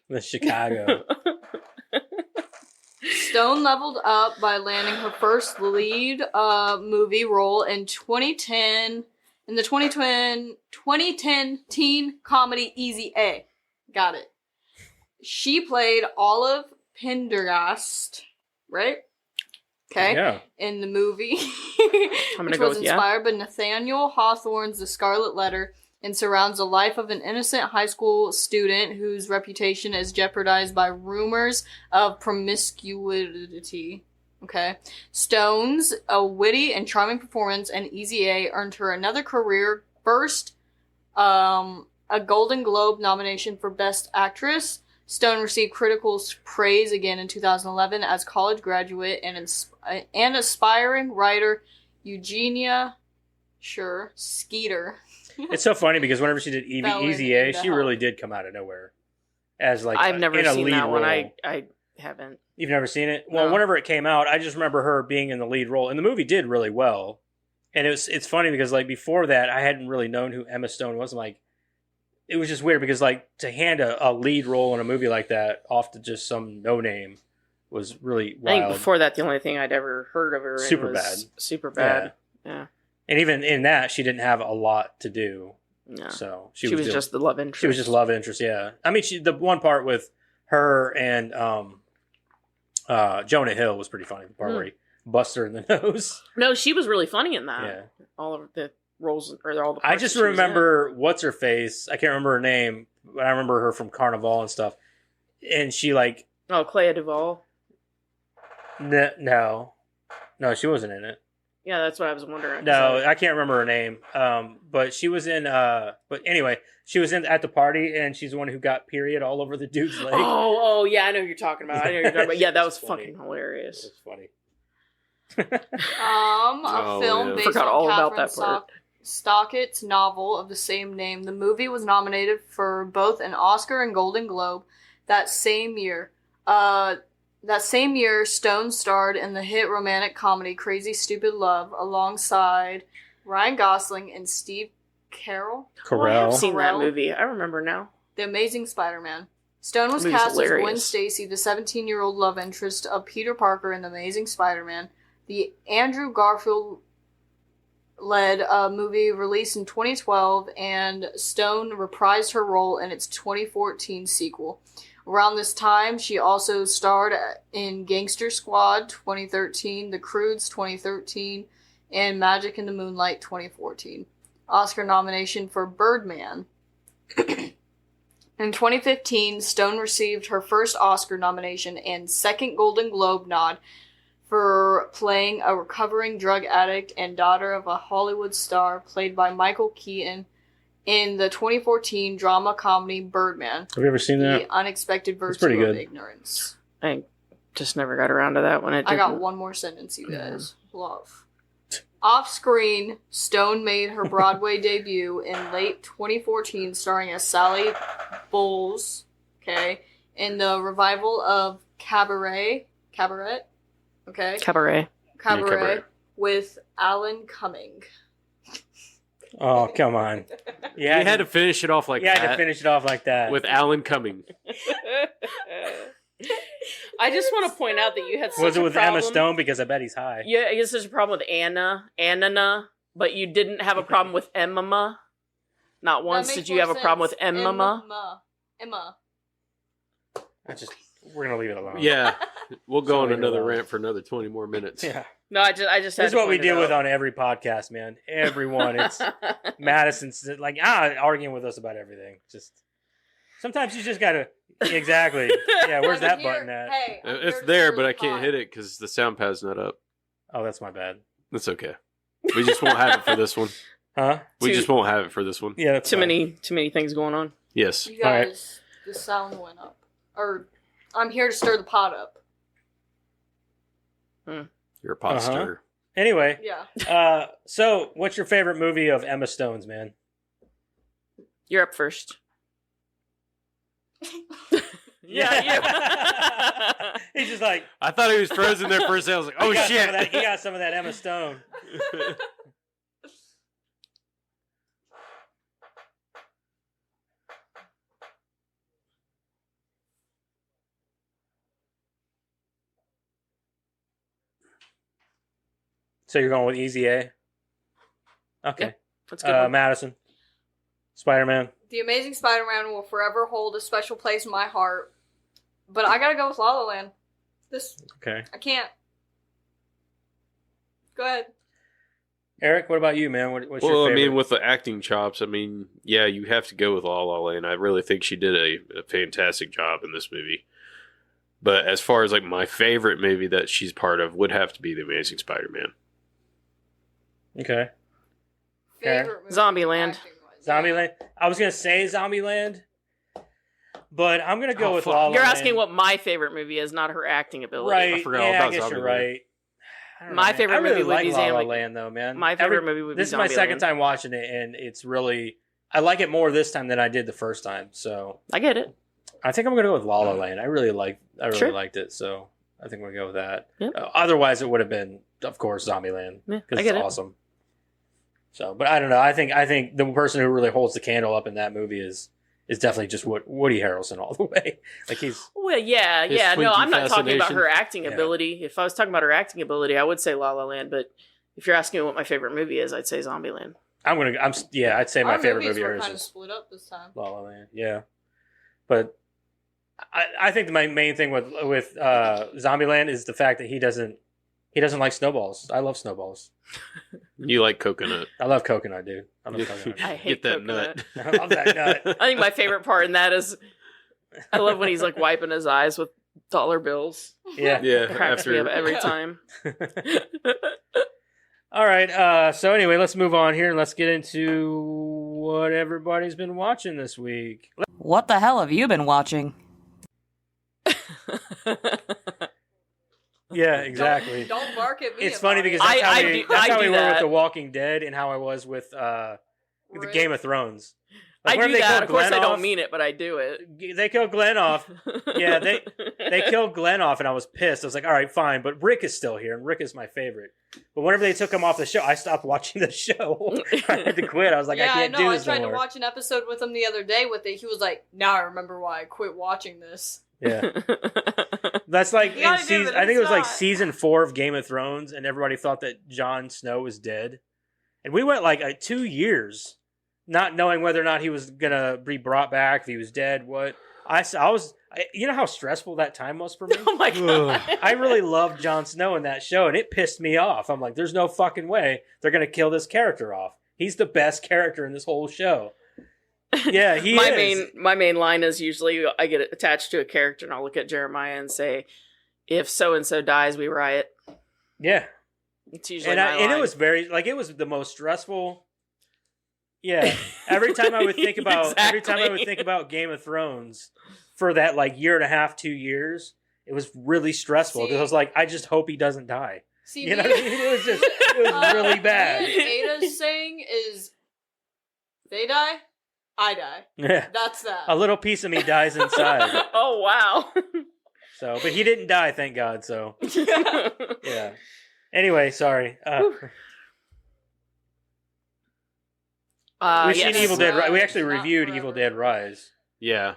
The Chicago. Stone leveled up by landing her first lead movie role in 2010 in the 2010 teen comedy Easy A. Got it. She played Olive Pendergast, right? Okay. Yeah. In the movie, I'm gonna which go was with yeah. inspired by Nathaniel Hawthorne's The Scarlet Letter and surrounds the life of an innocent high school student whose reputation is jeopardized by rumors of promiscuity. Okay. Stone's a witty and charming performance and Easy A earned her another career first, a Golden Globe nomination for Best Actress. Stone received critical praise again in 2011 as college graduate and aspiring writer Eugenia Skeeter. It's so funny because whenever she did Fell Easy A, into she help. really did come out of nowhere. As like I've never in a seen lead that one. role. I haven't. You've never seen it? Well, No. whenever it came out, I just remember her being in the lead role, and the movie did really well. And it's funny because like before that, I hadn't really known who Emma Stone was. Like, it was just weird because like to hand a lead role in a movie like that off to just some no name was really I think wild. before that, the only thing I'd ever heard of her in Super was Bad. Super Bad. Yeah. And even in that, she didn't have a lot to do. No. So She was just the love interest. she was just love interest. Yeah, I mean, the one part with her and Jonah Hill was pretty funny. The part where he busts her in the nose. No, she was really funny in that. Yeah. All of the roles, or all the. I parts just that she was in. remember what's her face. I can't remember her name, but I remember her from Carnival and stuff. And she like Oh, Clea Duvall. no, she wasn't in it. Yeah, that's what I was wondering. No, I can't remember her name. But she was in. But anyway, she was in at the party, and she's the one who got period all over the dude's leg. Oh, yeah, I know who you're talking about. I know who you're talking about. Yeah, that was It's funny. fucking hilarious. It's funny. A Oh, film yeah. based Forgot on all about Catherine that part. Stockett's novel of the same name. The movie was nominated for both an Oscar and Golden Globe that same year. That same year, Stone starred in the hit romantic comedy Crazy Stupid Love alongside Ryan Gosling and Steve Carell. Oh, I have Carell. seen that Carell. movie. I remember now. The Amazing Spider-Man. Stone was That movie's cast as Gwen hilarious. Stacy, the 17-year-old love interest of Peter Parker in The Amazing Spider-Man. The Andrew Garfield-led movie released in 2012, and Stone reprised her role in its 2014 sequel. Around this time, she also starred in Gangster Squad 2013, The Croods 2013, and Magic in the Moonlight 2014. Oscar nomination for Birdman. In 2015, Stone received her first Oscar nomination and second Golden Globe nod for playing a recovering drug addict and daughter of a Hollywood star, played by Michael Keaton, in the 2014 drama comedy Birdman. Have you ever seen that? The Unexpected It's pretty Virtue good. of Ignorance. I just never got around to that one. I got one more sentence, you guys. Love. Off-screen, Stone made her Broadway debut in late 2014, starring as Sally Bowles, in the revival of Cabaret, Cabaret. Cabaret. with Alan Cumming. Oh, come on. You had to finish it off like that. You had to finish it off like that. With Alan Cumming. I just want to point out that you had such Was it a with problem. Emma Stone? Because I bet he's high. Yeah, you had such a problem with Anna, but you didn't have a problem with Emma. Not once did you have a problem with Emma. Emma. We're gonna leave it alone. Yeah. We'll go on Something another about- rant for another 20 more minutes. Yeah. No, I just had This is to what we point it deal with out. on every podcast, man. Everyone. It's Madison's like arguing with us about everything. Just sometimes you just gotta exactly. Yeah, where's that button at? Hey, I'm It's here to there, stir but the I can't pot. hit it because the sound pad's not up. Oh, that's my bad. That's okay. We just won't have it for this one. Huh? We Too- just won't have it for this one. Yeah, that's Too fine. many things going on. Yes. You All right. guys, the sound went up. Or, I'm here to stir the pot up. You're a pot Uh-huh. stirrer. Anyway, Yeah. so what's your favorite movie of Emma Stone's, man? You're up first. Yeah. He's just like, I thought he was frozen there for a second. I was like, oh he got some shit. of that- he got some of that Emma Stone. So you're going with Easy A? Okay. That's a good. One. Madison. Spider-Man. The Amazing Spider-Man will forever hold a special place in my heart. But I gotta go with La La Land. Okay. I can't. Go ahead. Eric, what about you, man? What's Well, your I favorite? mean, with the acting chops, I mean, yeah, you have to go with La La Land. I really think she did a fantastic job in this movie. But as far as like my favorite movie that she's part of would have to be The Amazing Spider-Man. Okay. Favorite movie, Zombieland. acting-wise. Zombieland. I was gonna say Zombieland, but I'm gonna go with La La You're Land. asking what my favorite movie is, not her acting ability. Right? I forgot all yeah, about I guess you're Zombieland. right. I don't know, My man. favorite I really movie would like be La La Zombie- Land, though, man. My favorite movie would be This is my second Zombieland. time watching it, and it's really I like it more this time than I did the first time. So I get it. I think I'm gonna go with La La Land. I really Sure. liked it, so I think we'll go with that. Yep. Otherwise, it would have been, of course, Zombieland Yeah, because I it's get it. awesome. So, but I don't know. I think the person who really holds the candle up in that movie is definitely just Woody Harrelson all the way. Like he's Well, yeah. His No, Twinkie I'm not talking about fascination. her acting Yeah. ability. If I was talking about her acting ability, I would say La La Land. But if you're asking me what my favorite movie is, I'd say Zombieland. I'd say my Our favorite movies movie were is kind of split up this time. La La Land. Yeah, but I think my main thing with Zombieland is the fact that he doesn't like snowballs. I love snowballs. You like coconut. I love coconut, dude. I love coconut. I hate Get that coconut. nut. I love that nut. I think my favorite part in that is I love when he's like wiping his eyes with dollar bills. Yeah. Yeah, It cracks me up every Yeah. time. All right. So anyway, let's move on here and let's get into what everybody's been watching this week. What the hell have you been watching? Yeah, exactly. Don't bark at me. It's funny about because it. that's how I we, do- that's I how we do were with that. The Walking Dead and how I was with the Rick. Game of Thrones. I whenever do they that. killed Of course, Glenn I don't off- mean it, but I do it. They killed Glenn off. Yeah, they killed Glenn off, and I was pissed. I was like, all right, fine, but Rick is still here, and Rick is my favorite. But whenever they took him off the show, I stopped watching the show. I had to quit. I was like, yeah, I can't know. do I this tried anymore. to watch an episode with him the other day with it. He was like, now I remember why I quit watching this. Yeah, that's like You gotta in give season. it, I think it it's was like not. season 4 of Game of Thrones, and everybody thought that Jon Snow was dead, and we went like 2 years not knowing whether or not he was gonna be brought back, if he was dead. What I was, you know how stressful that time was for me. Oh my god! I really loved Jon Snow in that show, and it pissed me off. I'm like, there's no fucking way they're gonna kill this character off. He's the best character in this whole show. Yeah, he is. My main line is usually I get attached to a character and I'll look at Jeremiah and say, "If so and so dies, we riot." Yeah. It's usually And it was very like it was the most stressful. Yeah. Every time I would think about Game of Thrones for that like year and a half, 2 years, it was really stressful because I was like, I just hope he doesn't die. See, you know what I mean? It was really bad. Me and Ada's saying is, they die, I die. Yeah. That's that. A little piece of me dies inside. Oh wow. So, but he didn't die, thank God. So, yeah. Anyway, sorry. We've seen Evil Dead Rise. We actually reviewed Evil Dead Rise. Yeah.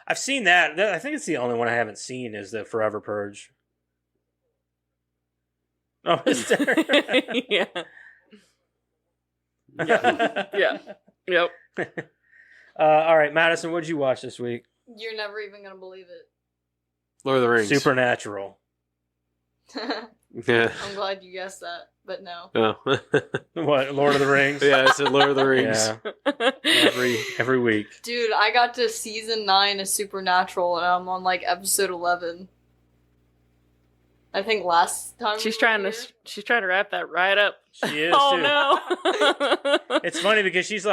I've seen that. I think it's the only one I haven't seen is the Forever Purge. Oh, is there? Yeah. Yeah. Yep. All right, Madison, what did you watch this week? You're never even gonna believe it. Lord of the Rings. Supernatural. Yeah. I'm glad you guessed that, but no. Oh. What, Lord of the Rings? Yeah, I said Lord of the Rings. Yeah. Every week. Dude, I got to season 9 of Supernatural and I'm on like episode 11. I think last time She's trying to wrap that right up. She is Oh too. no. It's funny because she's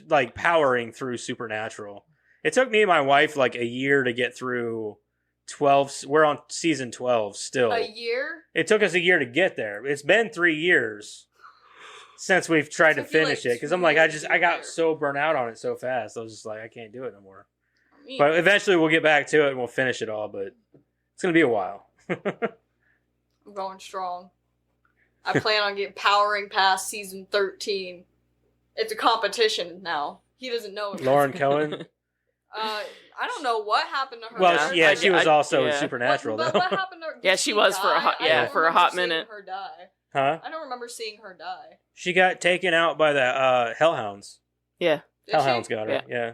like powering through Supernatural. It took me and my wife like a year to get through 12. We're on season 12 still. A year? It took us a year to get there. It's been 3 years since we've tried to finish it because I'm like I got so burnt out on it so fast. I was just like I can't do it no more. But eventually we'll get back to it and we'll finish it all. But it's gonna be a while. I'm going strong. I plan on powering past season 13. It's a competition now. He doesn't know it. Lauren Cohen. I don't know what happened to her. Well, yeah, she was also in Supernatural, but though. what happened to her? Yeah, she was for a hot minute. Her die. Huh? I don't remember seeing her die. She got taken out by the Hellhounds. Yeah. Hellhounds got her. Yeah.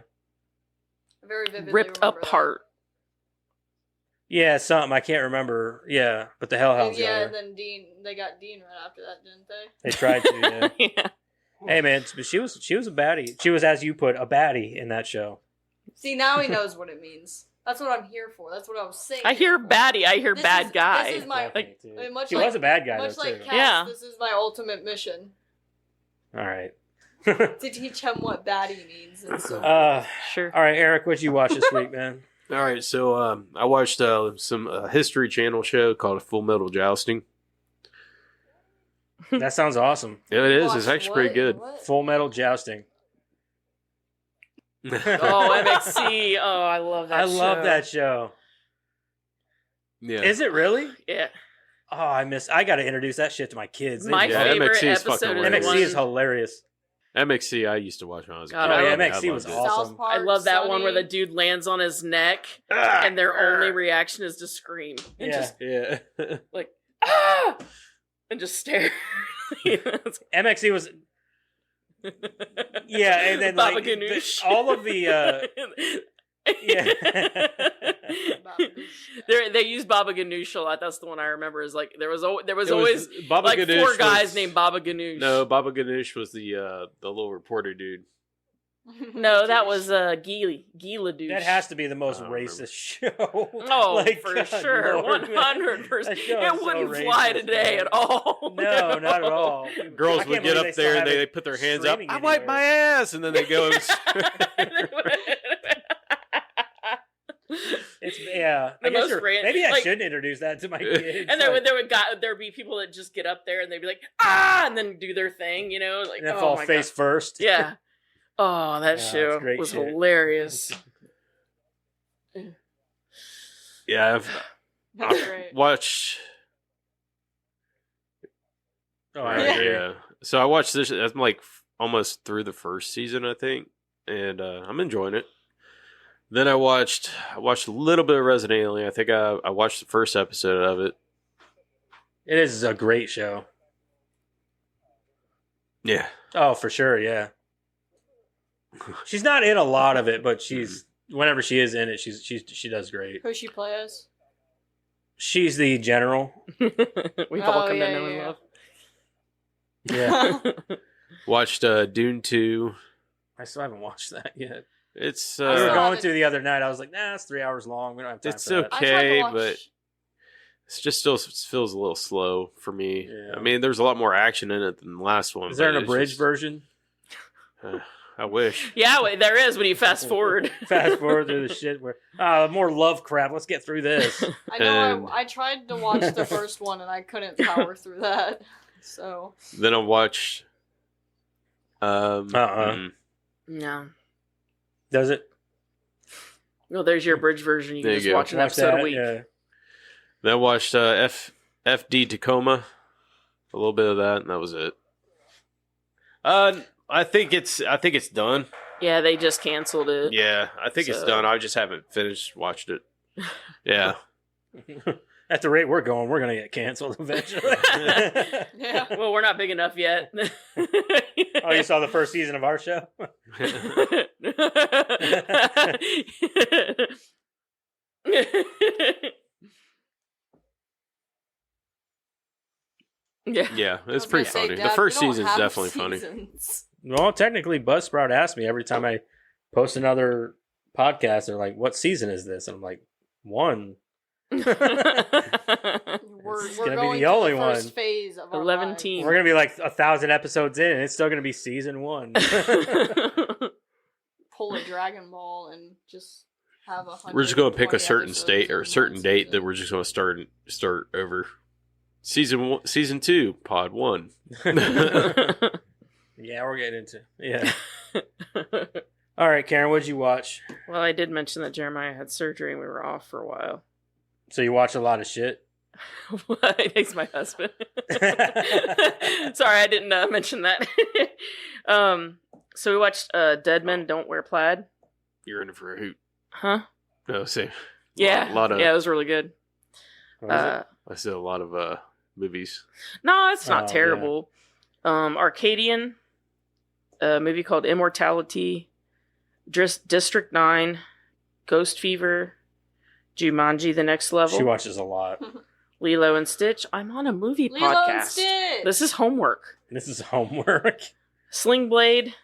Very vividly ripped apart. Yeah, something I can't remember. Yeah, but the Hellhounds got her. And then they got Dean right after that, didn't they? They tried to. Yeah. Yeah. Hey man, but she was a baddie. She was, as you put, a baddie in that show. See, now he knows what it means. That's what I'm here for. That's what I was saying. I hear baddie. I hear bad guy. This is my she was a bad guy much though like too. Cass, Yeah. This is my ultimate mission All right. to teach him what baddie means. And so Sure. All right, Eric, what'd you watch this week, man? All right, so I watched some History Channel show called Full Metal Jousting. That sounds awesome. Yeah, it is. Watch It's actually pretty good. What? Full Metal Jousting. Oh, MXC. Oh, I love that I show. love that show. Yeah. Is it really? Yeah. Oh, I got to introduce that shit to my kids. My Yeah, favorite MXC is episode fucking is the MXC one... is hilarious. MXC, I used to watch when I was a kid. God, Oh, I yeah, love MXC I was loved it. awesome. South Park, I love that one where the Sunny. dude lands on his neck and their only reaction is to scream and Yeah. just Yeah. like ah and just stare. MXC was yeah, and then Baba like Ganoush. all of the yeah. They used Baba Ganoush a lot. That's the one I remember. Is like there was It always Baba like Ganoush four guys was- named Baba Ganoush. No, Baba Ganoush was the little reporter dude. No, that was Gila dude. That has to be the most I don't remember. racist show. Oh, Like, for God, sure, Lord, man. 100%. That show It is so wouldn't fly racist, today man. at all. No, not at all. I Girls can't would believe get they up still there have and they it put their hands up. streaming I wipe anywhere. my ass, and then they go. It's yeah. The I guess most maybe I like- shouldn't introduce that to my kids. And there'd be people that just get up there and they'd be like ah, and then do their thing, you know, like and then oh fall my face God. first. Yeah. Oh, that Yeah, show it's great was shit. hilarious. Yeah, That's I've great. watched. Oh, All I right, agree. yeah. So I watched this. I'm like almost through the first season, I think, and I'm enjoying it. Then I watched a little bit of Resident Alien. I think I watched the first episode of it. It is a great show. Yeah, Oh, for sure. Yeah. She's not in a lot of it, but she's whenever she is in it, she does great. Who she play as? She's the general. We've all Oh, come yeah, to know and yeah. love. Yeah. watched Dune 2. I still haven't watched that yet. It's We were going to the other night. I was like, nah, it's 3 hours long. We don't have time it's for that. okay, but it's just still feels a little slow for me. Yeah. I mean, there's a lot more action in it than the last one. Is there an but it's abridged just- version? I wish. Yeah, wait, there is when you fast forward. Fast forward through the shit where more love crap. Let's get through this. I know. And- I tried to watch the first one and I couldn't power through that. So Then I watched. Uh-uh. No. Does it? No, there's your bridge version. You can There you just go. watch an Watch episode that, a week. Yeah. Then I watched FD Tacoma, a little bit of that, and that was it. I think it's done. Yeah, they just canceled it. Yeah, I think it's So- done. I just haven't watched it. Yeah. At the rate we're going to get canceled eventually. yeah. Well, we're not big enough yet. Oh, you saw the first season of our show? Yeah. Yeah, I it's was pretty gonna say, funny. Dad, The first we don't season's have definitely funny. seasons. Well, technically, Buzzsprout asks me every time I post another podcast. They're like, "What season is this?" And I'm like, 1. We're It's gonna be going the to only the first one. phase of our 11 lives. teams. We're gonna be like 1,000 episodes in, and it's still gonna be season 1. Pull a Dragon Ball and just have We're just going to pick a 120 certain episodes state or a in certain one date season. that we're just going to start over. Season 2, Pod 1. Yeah, we're getting into yeah. All right, Karen, what'd you watch? Well, I did mention that Jeremiah had surgery and we were off for a while. So you watched a lot of shit. What? He's my husband. Sorry, I didn't mention that. So we watched Dead Men Don't Wear Plaid. You're in it for a hoot. Huh? No, see. Yeah. A lot of, yeah, it was really good. What is it? I said a lot of movies. No, it's not Oh, terrible. Arcadian, a movie called Immortality, District 9, Ghost Fever, Jumanji: The Next Level, She watches a lot. Lilo and Stitch. I'm on a movie Lilo podcast. and Stitch. This is homework. This is homework. Sling Blade.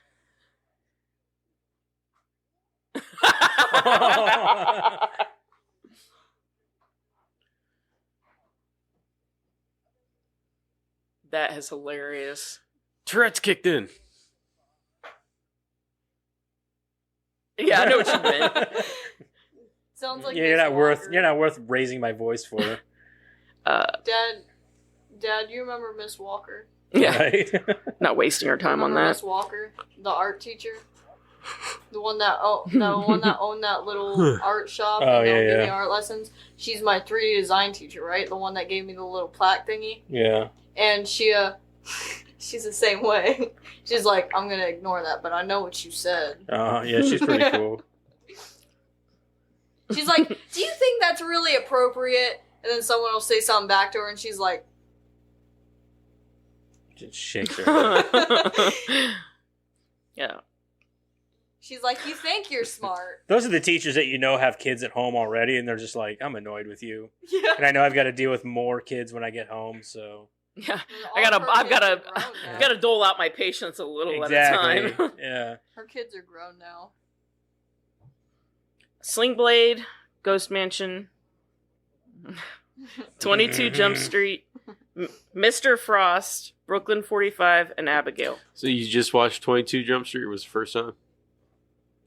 That is hilarious. Tourette's kicked in. Yeah, I know what you meant. Sounds like Yeah, Miss you're Walker. not worth raising my voice for. Dad, you remember Miss Walker? Yeah, Right? not wasting our time on Remember that. Miss Walker, the art teacher, the one that owned that little art shop Oh, and yeah, gave me yeah. art lessons. She's my 3D design teacher, right? The one that gave me the little plaque thingy. Yeah. And she's the same way. She's like, I'm gonna ignore that, but I know what you said. Yeah, she's pretty cool. She's like, do you think that's really appropriate? And then someone will say something back to her, and she's like, Just shakes her head. Yeah. she's like, you think you're smart? Those are the teachers that you know have kids at home already, and they're just like, I'm annoyed with you. Yeah. And I know I've got to deal with more kids when I get home, so. Yeah. All I've her kids are grown I've now. got to dole out my patience a little at a Exactly. time. Yeah. Her kids are grown now. Sling Blade, Ghost Mansion, 22 Jump Street, Mr. Frost, Brooklyn 45, and Abigail. So you just watched 22 Jump Street was the first time? What'd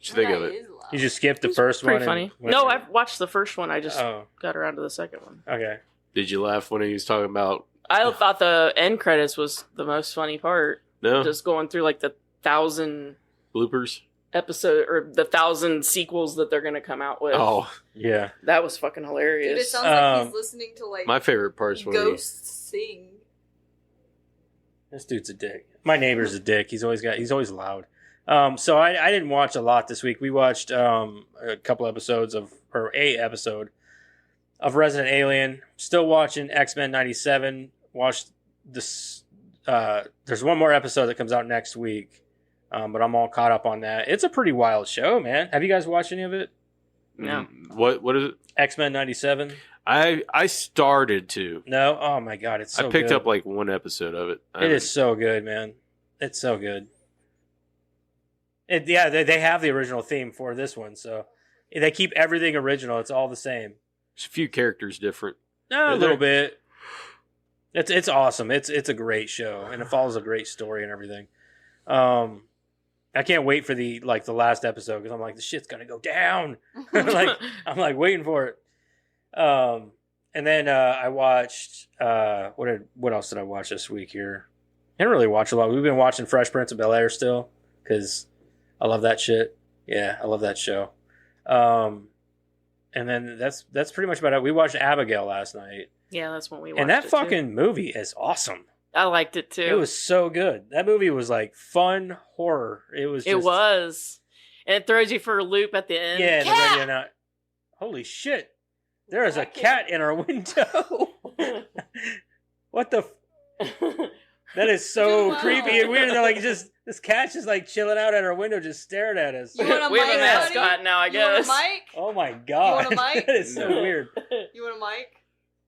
you think of That it? is loud. You just skipped the It's first one. pretty funny. No, I've watched the first one. I just Oh, got around to the second one. okay. Did you laugh when he was talking about... I thought the end credits was the most funny part. No? Just going through like the 1,000 Bloopers? episode or the 1,000 sequels that they're gonna come out with. Oh, Yeah. That was fucking Dude, it hilarious. sounds like Um, he's listening to like my favorite part's when ghosts sing. This dude's a dick. My neighbor's a dick. He's always loud. So I didn't watch a lot this week. We watched a couple episodes a episode of Resident Alien. Still watching X-Men 97. Watched this. There's one more episode that comes out next week. But I'm all caught up on that. It's a pretty wild show, man. Have you guys watched any of it? No. What is it? X-Men 97? I started to. No? Oh my god, it's so I picked good. up like one episode of it. It is so good, man. It's so good. They have the original theme for this one, so they keep everything original. It's all the same. There's a few characters different. A little bit. It's awesome. It's a great show, and it follows a great story and everything. I can't wait for the last episode because I'm like, the shit's gonna go down. I'm like waiting for it. And then I watched what else did I watch this week here? I didn't really watch a lot. We've been watching Fresh Prince of Bel-Air still because I love that shit. Yeah, I love that show. And then that's pretty much about it. We watched Abigail last night. Yeah, that's when we watched. And that it fucking too. movie is awesome. I liked it too. It was so good. That movie was like fun horror. It was. And it throws you for a loop at the end. Yeah, the radio not. Holy shit! There is a cat in our window. What the? That is so creepy and weird. They're like this cat's just like chilling out at our window, just staring at us. You want a we have mic, a mascot buddy? now, I guess. You want a mic? Oh my god! You want a mic? That is so weird. You want a mic?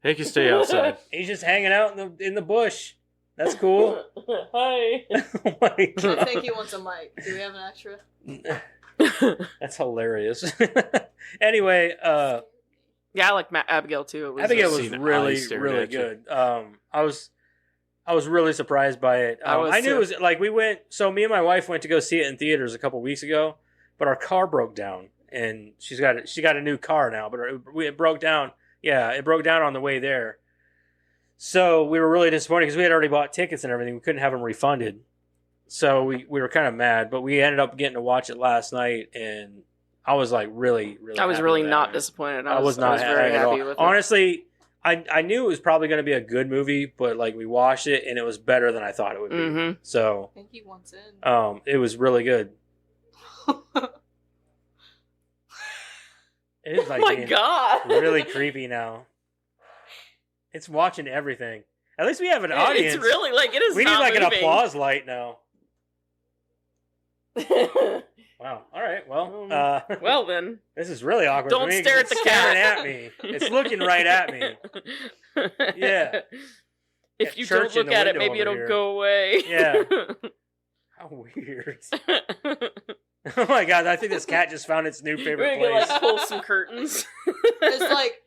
He can stay outside. He's just hanging out in the bush. That's cool. Hi. Oh my god. I think he wants a mic. Do we have an extra? That's hilarious. Anyway, Yeah, I like Abigail too. Abigail was seen really eyes staring really at you. good. I was really surprised by it. I knew it was like we went. So me and my wife went to go see it in theaters a couple weeks ago, but our car broke down, and she got a new car now, but it broke down. Yeah, it broke down on the way there. So we were really disappointed because we had already bought tickets and everything. We couldn't have them refunded. So we were kind of mad, but we ended up getting to watch it last night, and I was like really I was happy really with not that. disappointed. I was not very at all. happy with it. Honestly, I knew it was probably going to be a good movie, but like we watched it and it was better than I thought it would be. Mm-hmm. So I think he wants in. it was really good. It is like Oh my being god! really creepy now. It's watching everything. At least we have an audience. It's really it is. We need not like an moving. applause light now. Wow. All right. Well. Well then, this is really awkward. don't for me 'cause stare at it's the staring cat. at me. It's looking right at me. Yeah. If you Church don't in look the at it, window maybe over it'll here. go away. Yeah. How weird. Oh my god! I think this cat just found its new We're favorite gonna place. pull some curtains. It's like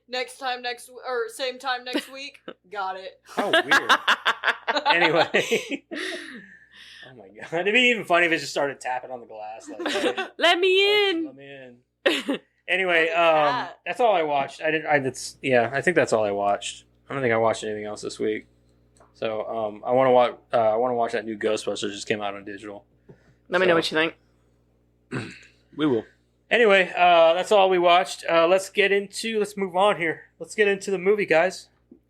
same time next week. Got it. How weird. Anyway. Oh my god! It'd be even funny if it just started tapping on the glass. Like, hey, Let me in. let me in. Anyway, cat. that's all I watched. I think that's all I watched. I don't think I watched anything else this week. So I want to watch that new Ghostbusters just came out on digital. Let me know what you think. We will. Anyway, that's all we watched. Let's move on here. Let's get into the movie, guys.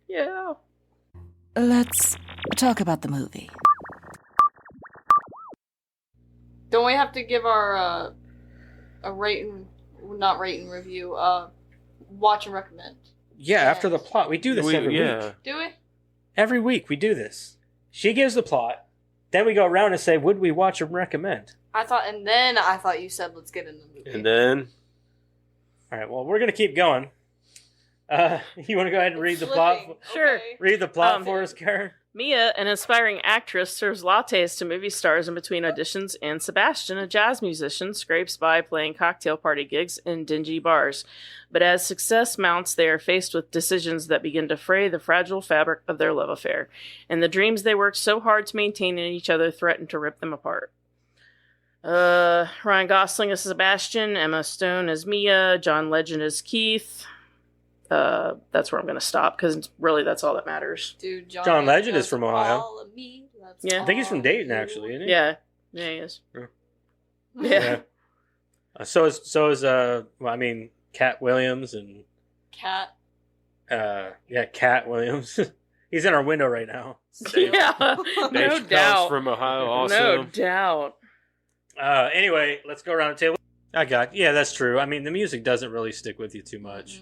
Yeah. Let's talk about the movie. Don't we have to give our a not rate and review, watch and recommend? Yeah, after the plot. We do this every week. Do we? Every week we do this. She gives the plot. Then we go around and say, would we watch and recommend? I thought you said let's get in the movie. And then All right, well, we're going to keep going. You want to go ahead and read the plot? Sure. Okay. Read the plot for us, Karen? Mia, an aspiring actress, serves lattes to movie stars in between auditions, and Sebastian, a jazz musician, scrapes by playing cocktail party gigs in dingy bars. But as success mounts, they are faced with decisions that begin to fray the fragile fabric of their love affair, and the dreams they worked so hard to maintain in each other threaten to rip them apart. Ryan Gosling as Sebastian, Emma Stone as Mia, John Legend as Keith. That's where I'm going to stop, because really that's all that matters. Dude, John Legend is from Ohio. all of me, that's Yeah. I think he's from all Dayton, you. actually, isn't he? Yeah. Yeah, he is. Yeah. Yeah. So is Cat Williams and Cat. Cat Williams. He's in our window right now. Yeah. Dave No Chappelle's doubt. from Ohio No also. doubt. Anyway, let's go around the table. Yeah, that's true. I mean, the music doesn't really stick with you too much.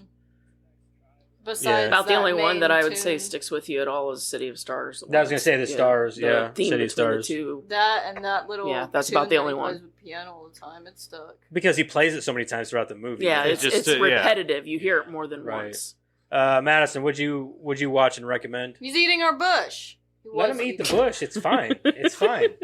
Besides Yeah. About the that only one main that I would say tune. sticks with you at all is City of Stars. I was gonna say the Stars, yeah, theme City between of Stars. The two. That and that little Yeah, that's tune about the that only he one. plays with piano all the time. It's stuck. Because he plays it so many times throughout the movie. Yeah, It's it's just, yeah. repetitive. You hear it more than Right. once. Madison, would you watch and recommend? He's eating our bush. He Let was him eat the eating- bush. It's fine. It's fine.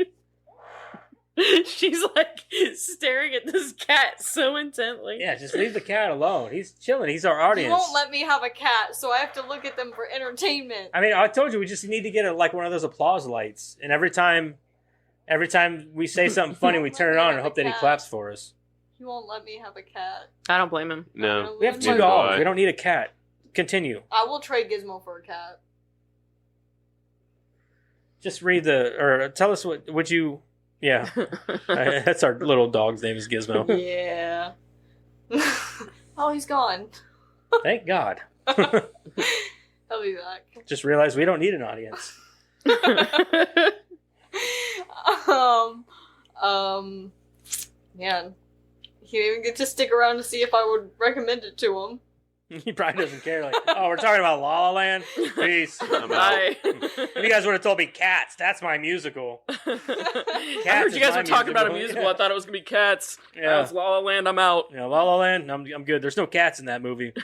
She's like staring at this cat so intently. Yeah, just leave the cat alone. He's chilling. He's our audience. You won't let me have a cat, so I have to look at them for entertainment. I mean, I told you we just need to get one of those applause lights, and every time we say something funny, we turn it on and hope that he claps for us. He won't let me have a cat. I don't blame him. No. We have 2 dogs. We don't need a cat. Continue. I will trade Gizmo for a cat. Just read or tell us what would you. Yeah, that's our little dog's name is Gizmo. Yeah. Oh, he's gone. Thank God. He'll be back. Just realized we don't need an audience. Man, he didn't even get to stick around to see if I would recommend it to him. He probably doesn't care. Like, oh, we're talking about La La Land? Peace. I'm out. Bye. If you guys would have told me Cats, that's my musical. I heard you guys were talking about a musical. I thought it was going to be Cats. Yeah. It's La La Land, I'm out. Yeah, La La Land, I'm good. There's no cats in that movie.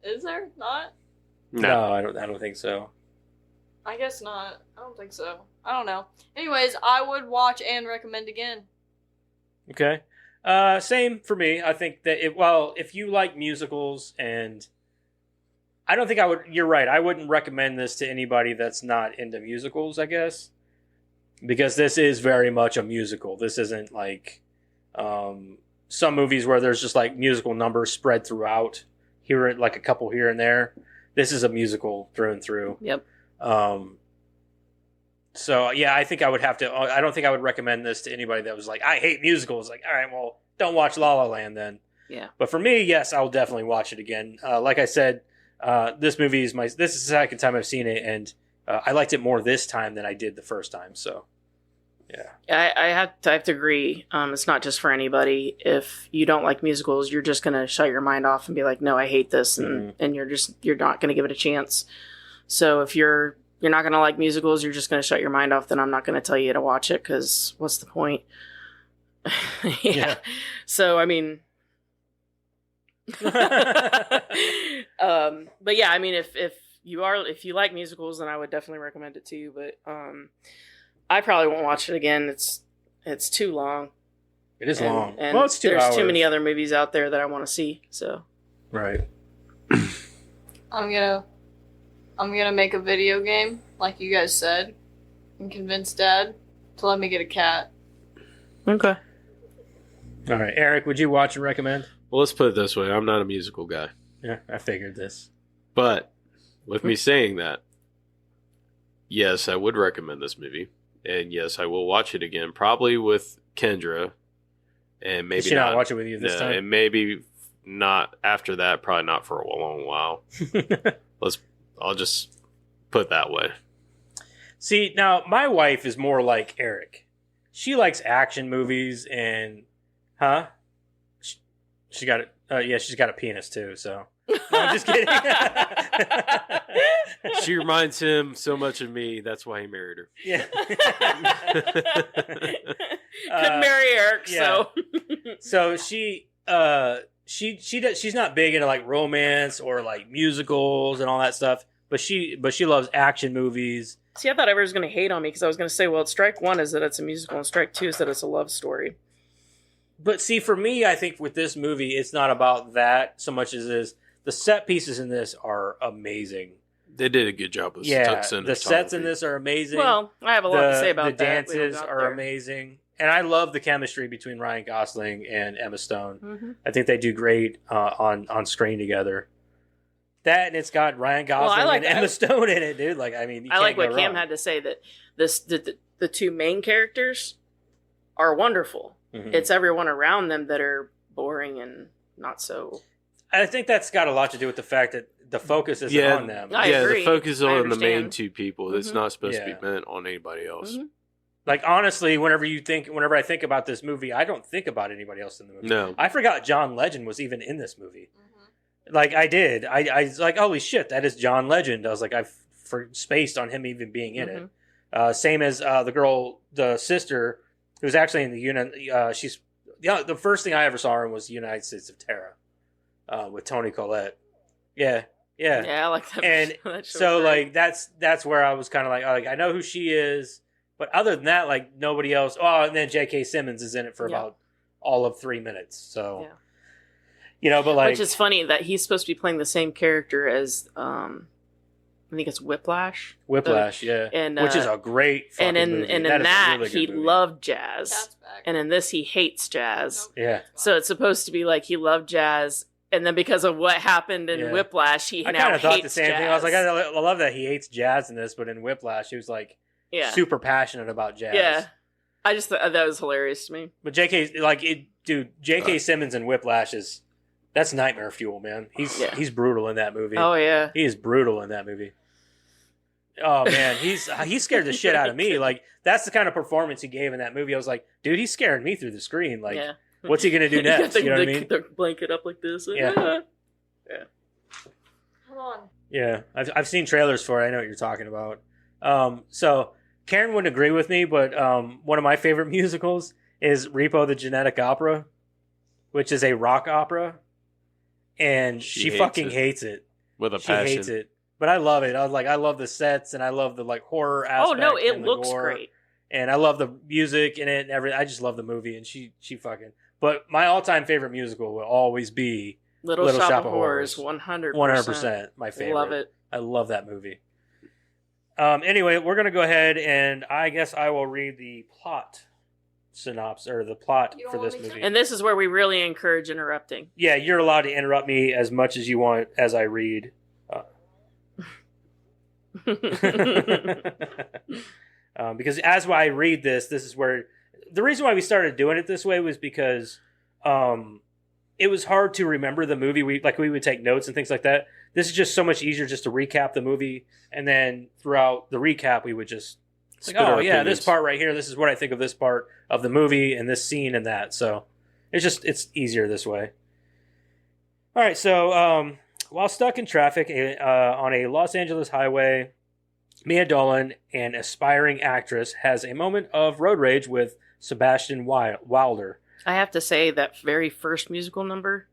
Is there not? No, I don't think so. I guess not. I don't think so. I don't know. Anyways, I would watch and recommend again. Okay. Same for me. I think that if you like musicals, and I don't think I would. You're right. I wouldn't recommend this to anybody that's not into musicals, I guess, because this is very much a musical. This isn't like some movies where there's just like musical numbers spread throughout. Here, like a couple here and there. This is a musical through and through. Yep. So yeah, I think I would have to. I don't think I would recommend this to anybody that was like, I hate musicals. Like, all right, well, don't watch La La Land then. Yeah. But for me, yes, I'll definitely watch it again. Like I said, this movie is this is the second time I've seen it, and I liked it more this time than I did the first time. So yeah, I have to agree. It's not just for anybody. If you don't like musicals, you're just gonna shut your mind off and be like, no, I hate this, and you're not gonna give it a chance. So if you're not going to like musicals, you're just going to shut your mind off, then I'm not going to tell you to watch it, because what's the point? Yeah. So, I mean... but yeah, I mean, if you like musicals, then I would definitely recommend it to you, but I probably won't watch it again. It's too long. It is long. And well, it's 2 hours. There's too many other movies out there that I want to see, so... Right. I'm gonna make a video game, like you guys said, and convince Dad to let me get a cat. Okay. All right, Eric, would you watch and recommend? Well, let's put it this way. I'm not a musical guy. Yeah, I figured this. But with me saying that, yes, I would recommend this movie. And yes, I will watch it again, probably with Kendra. And maybe not watch it with you this time? And maybe not after that, probably not for a long while. I'll just put it that way. See, now my wife is more like Eric. She likes action movies and, she got it. Yeah, she's got a penis too. So no, I'm just kidding. She reminds him so much of me. That's why he married her. Yeah. Couldn't marry Eric, yeah. So she's not big into like romance or like musicals and all that stuff, but she loves action movies. See, I thought everyone was going to hate on me because I was going to say, well, strike one is that it's a musical and strike two is that it's a love story. But see, for me, I think with this movie, it's not about that so much as is the set pieces in this are amazing. They did a good job with the sets in this are amazing. Well, I have a lot to say about that. The dances are amazing. And I love the chemistry between Ryan Gosling and Emma Stone. Mm-hmm. I think they do great on screen together. That, and it's got Ryan Gosling and Emma Stone in it, dude. Like, I mean, I like what Cam had to say, that the two main characters are wonderful. Mm-hmm. It's everyone around them that are boring and not so. I think that's got a lot to do with the fact that the focus is on them. I agree. The focus is on the main two people. Mm-hmm. It's not supposed to be meant on anybody else. Mm-hmm. Like, honestly, whenever I think about this movie, I don't think about anybody else in the movie. No. I forgot John Legend was even in this movie. Mm-hmm. Like, I did. I was like, holy shit, that is John Legend. I was like, I've spaced on him even being in it. Same as the sister, who's actually in the first thing I ever saw her in was United States of Terror with Toni Collette. Yeah, I like that. And that so, like, that's where I was kind of like, I know who she is. But other than that, like nobody else. Oh, and then J.K. Simmons is in it for about all of 3 minutes. So, but like, which is funny that he's supposed to be playing the same character as I think it's Whiplash. Which is a great fucking movie. And in that really he loved jazz, and in this he hates jazz. Nope. Yeah. So it's supposed to be like he loved jazz, and then because of what happened in Whiplash, he now hates jazz. I kind of thought the same thing. I was like, I love that he hates jazz in this, but in Whiplash, he was like super passionate about jazz. Yeah. I just thought that was hilarious to me. But J.K. Simmons in Whiplash that's nightmare fuel, man. He's brutal in that movie. Oh yeah, he is brutal in that movie. Oh man, he scared the shit out of me. Like that's the kind of performance he gave in that movie. I was like, dude, he's scaring me through the screen. Like, what's he gonna do next? You know what I mean? The blanket up like this. Yeah. Yeah. Hold on. Yeah, I've seen trailers for it. I know what you're talking about. So Karen wouldn't agree with me, but one of my favorite musicals is Repo the Genetic Opera, which is a rock opera. And she fucking hates it. With a passion. She hates it. But I love it. I love the sets and I love the like horror aspect. Oh no, it looks great. And I love the music in it and everything. I just love the movie and she fucking. But my all-time favorite musical will always be Little Shop of Horrors. 100%. 100% my favorite. Love it. I love that movie. Anyway, we're gonna go ahead and I guess I will read the plot synopsis or the plot for this movie. And this is where we really encourage interrupting. Yeah, you're allowed to interrupt me as much as you want as I read. Because as I read this is where the reason why we started doing it this way was because it was hard to remember the movie. We would take notes and things like that. This is just so much easier just to recap the movie, and then throughout the recap we would just this part right here, this is what I think of this part of the movie and this scene and that. So it's easier this way. All right, so while stuck in traffic on a Los Angeles highway, Mia Dolan, an aspiring actress, has a moment of road rage with Sebastian Wilder. I have to say that very first musical number,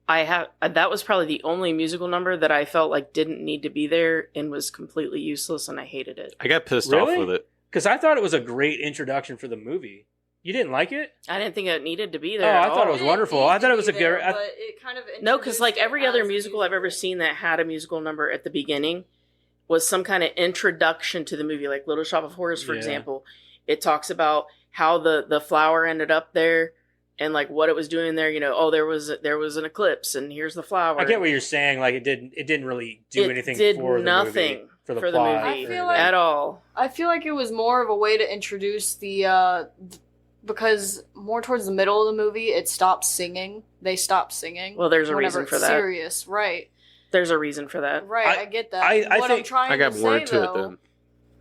that was probably the only musical number that I felt like didn't need to be there and was completely useless, and I hated it. I got pissed off with it. Because I thought it was a great introduction for the movie. You didn't like it? I didn't think it needed to be there. Oh, I thought it was wonderful. I thought it was a good. No, because like every other musical I've ever seen that had a musical number at the beginning was some kind of introduction to the movie. Like Little Shop of Horrors, for example, it talks about how the flower ended up there and like what it was doing there. There was an eclipse and here's the flower. I get what you're saying. Like it didn't really do anything for the movie. For the plot. I feel like, at all. I feel like it was more of a way to introduce the because more towards the middle of the movie, it stops singing. They stop singing. Well, there's a reason for that. Serious, right? There's a reason for that. Right, I get that. I think I got more into it then.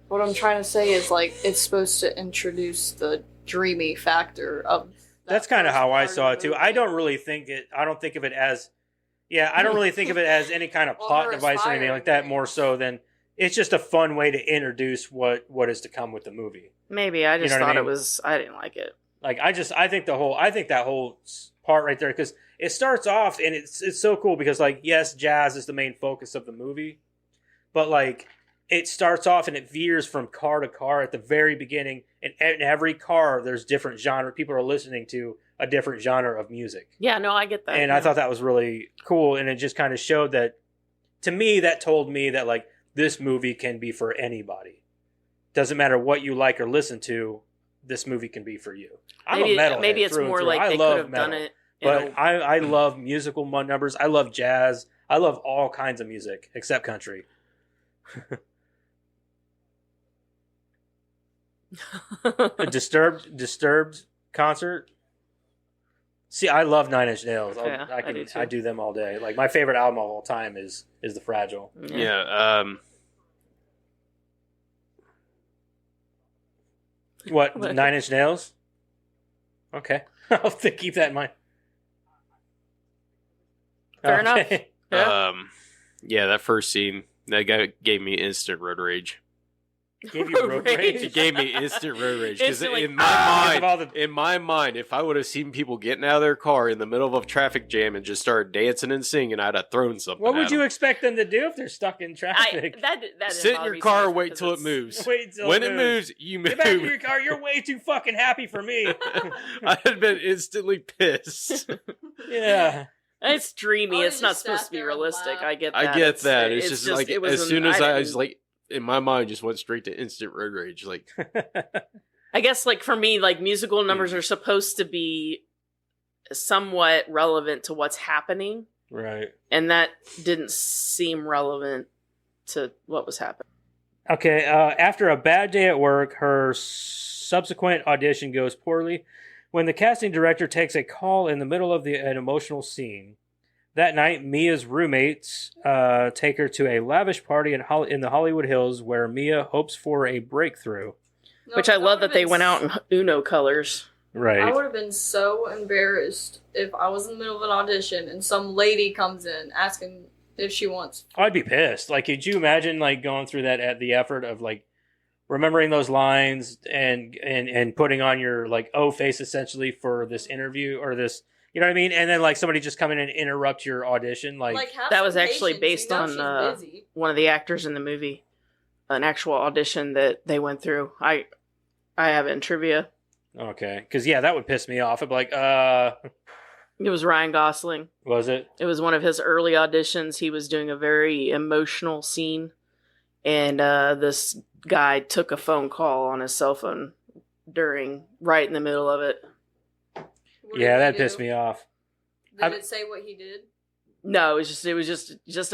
What I'm trying to say is like it's supposed to introduce the dreamy factor of. That's kind of how I saw it too. I don't really think it. I don't think of it as. Yeah, I don't really think of it as any kind of plot device or anything like that. More so than it's just a fun way to introduce what is to come with the movie. Maybe I just thought it was. I didn't like it. Like I think that whole part right there, because it starts off and it's so cool because like yes, jazz is the main focus of the movie, but like it starts off and it veers from car to car at the very beginning, and in every car there's different genre. People are listening to a different genre of music. Yeah, no, I get that. And I thought that was really cool, and it just kind of showed that to me. That told me that like this movie can be for anybody. Doesn't matter what you like or listen to. This movie can be for you. I'm a metalhead. Maybe it's more like they could have done it. But I love musical numbers. I love jazz. I love all kinds of music except country. A Disturbed concert. See, I love Nine Inch Nails. I do them all day. Like my favorite album of all time is The Fragile. Yeah. What, 9 Inch Nails? Okay. I'll have to keep that in mind. Fair enough. Yeah. That first scene, that guy gave me instant road rage. Gave you road rage? It gave me instant road rage because Instantly, in my mind, if I would have seen people getting out of their car in the middle of a traffic jam and just started dancing and singing, I'd have thrown something. What would at you them. expect them to do if they're stuck in traffic? that Sit in your car, wait till it moves. Wait till When it moves, you move. Get back in your car. You're way too fucking happy for me. I had been instantly pissed. Yeah. It's dreamy. I It's not just supposed sat to be there and realistic. laughed. I get that. I get that. It's just like it was as soon as I was didn't- like, in my mind, just went straight to instant road rage. Like, I guess like for me, like musical numbers are supposed to be somewhat relevant to what's happening, Right. and that didn't seem relevant to what was happening. Okay, after a bad day at work, her subsequent audition goes poorly when the casting director takes a call in the middle of an emotional scene. That night, Mia's roommates take her to a lavish party in the Hollywood Hills where Mia hopes for a breakthrough. No, Which I love would've that they been went out in Uno colors. I Right. would have been so embarrassed if I was in the middle of an audition and some lady comes in asking if she wants. I'd be pissed. Like, could you imagine like going through that at the effort of like remembering those lines and putting on your like face essentially for this interview or this, you know what I mean? And then like somebody just come in and interrupt your audition. Like have that some was actually patience, based you know on she's busy. one of the actors in the movie, an actual audition that they went through. I have it in trivia. okay, because yeah, that would piss me off. I'd be like, It was Ryan Gosling. was it? It was one of his early auditions. He was doing a very emotional scene, and this guy took a phone call on his cell phone right in the middle of it. What Yeah, did that he pissed do? me off. Did it say what he did? No, it was just a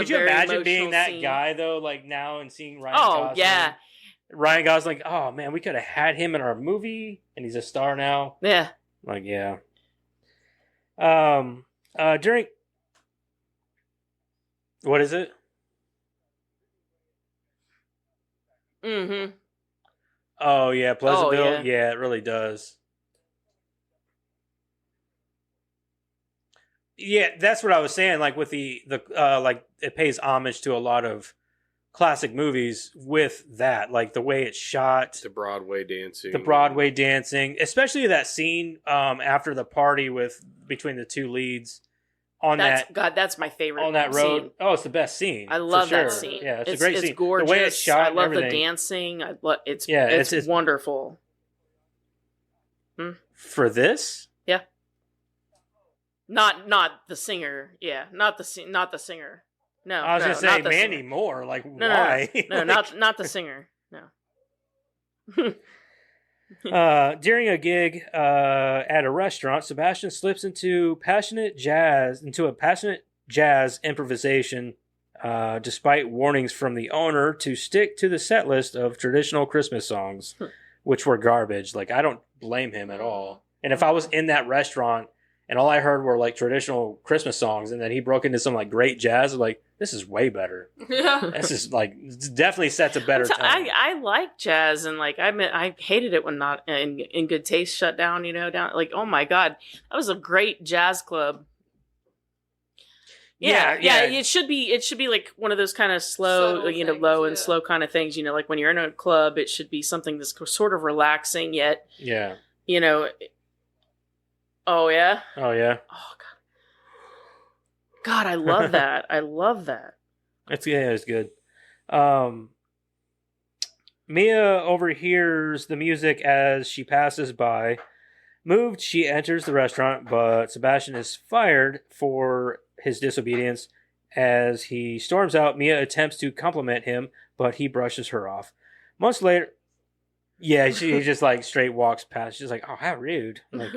Could you very imagine being emotional that scene. guy though? Like now and seeing Ryan. Oh Gosling? yeah, Ryan Gosling. Oh man, we could have had him in our movie, and he's a star now. yeah. Like yeah. During what is it? Mm-hmm. Oh yeah, Pleasantville. Oh, yeah. Yeah, it really does. Yeah, that's what I was saying. Like with the like it pays homage to a lot of classic movies with that, like the way it's shot, the Broadway dancing. especially that scene after the party between the two leads on That's my favorite on that road. scene. Oh, it's the best scene. I for love sure. that scene. Yeah, it's a great scene. It's gorgeous. The way it's shot, I love and the everything. dancing. It's it's wonderful. For this. Not the singer. Yeah, not the singer. No, I was no, gonna say not the Mandy singer. Moore. Like No, why? No, not the singer. No. During a gig at a restaurant, Sebastian slips into a passionate jazz improvisation, despite warnings from the owner to stick to the set list of traditional Christmas songs, which were garbage. Like I don't blame him at all. And if I was in that restaurant and all I heard were like traditional Christmas songs, and then he broke into some like great jazz, like this is way better. Yeah. This is like definitely sets a better tone. I like jazz, and like I hated it when Not in Good Taste shut down. Down like oh my god, that was a great jazz club. Yeah. It should be like one of those kind of slow, Subtle things, low and yeah. slow kind of things. Like when you're in a club, it should be something that's sort of relaxing yet. Yeah. Oh yeah. Oh yeah. Oh god. God, I love that. I love that. It's good. Mia overhears the music as she passes by. Moved, she enters the restaurant, but Sebastian is fired for his disobedience. As he storms out, Mia attempts to compliment him, but he brushes her off. Months later, he just like straight walks past. She's like, "Oh, how rude!" Like,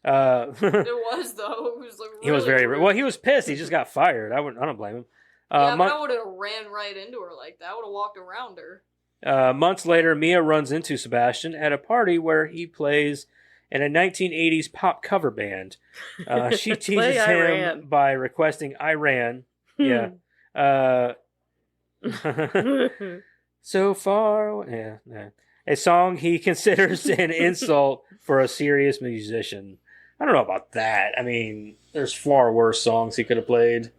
It was though. It was like he was really very rude. well. He was pissed. He just got fired. I don't blame him. Yeah, but I would have ran right into her like that. I would have walked around her. Months later, Mia runs into Sebastian at a party where he plays in a 1980s pop cover band. She teases him Iran. by requesting Iran. Yeah. So far. Yeah. A song he considers an insult for a serious musician. I don't know about that. I mean, there's far worse songs he could have played.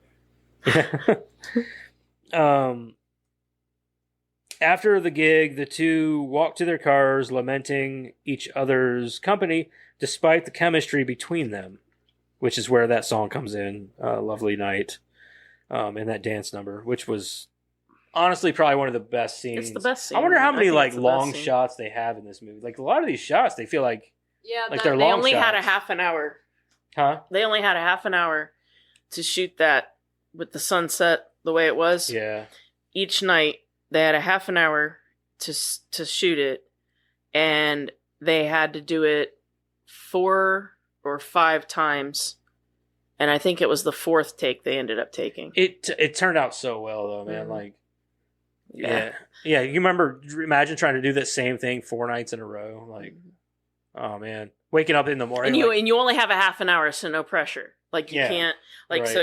After the gig, the two walk to their cars, lamenting each other's company despite the chemistry between them, which is where that song comes in, Lovely Night, and that dance number, which was honestly probably one of the best scenes. It's the best scene. I wonder how many like long shots they have in this movie. Like a lot of these shots, they feel like they're long shots. They only had a half an hour. Huh? They only had a half an hour to shoot that with the sunset the way it was. Yeah. Each night they had a half an hour to shoot it, and they had to do it 4 or 5 times. And I think it was the 4th take they ended up taking. It turned out so well though, man. Like, yeah. You imagine trying to do that same thing 4 nights in a row. Like, oh man, waking up in the morning. And you only have a half an hour, so no pressure. Like you can't like, right. So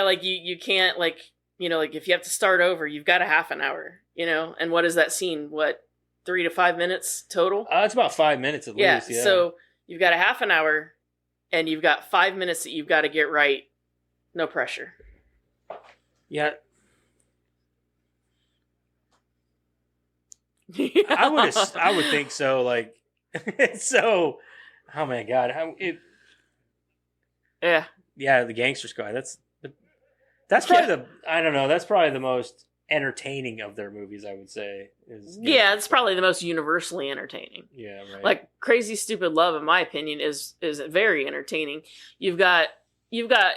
like you can't like, like if you have to start over, you've got a half an hour, and what is that scene? What, 3 to 5 minutes total? It's about 5 minutes at least. Yeah. So you've got a half an hour, and you've got 5 minutes that you've got to get right. No pressure. Yeah. I would think so. Like, so, oh my god, yeah, the Gangster Squad. That's probably that's probably the most entertaining of their movies, I would say. It's probably the most universally entertaining. Yeah, right. Like Crazy Stupid Love, in my opinion, is very entertaining. You've got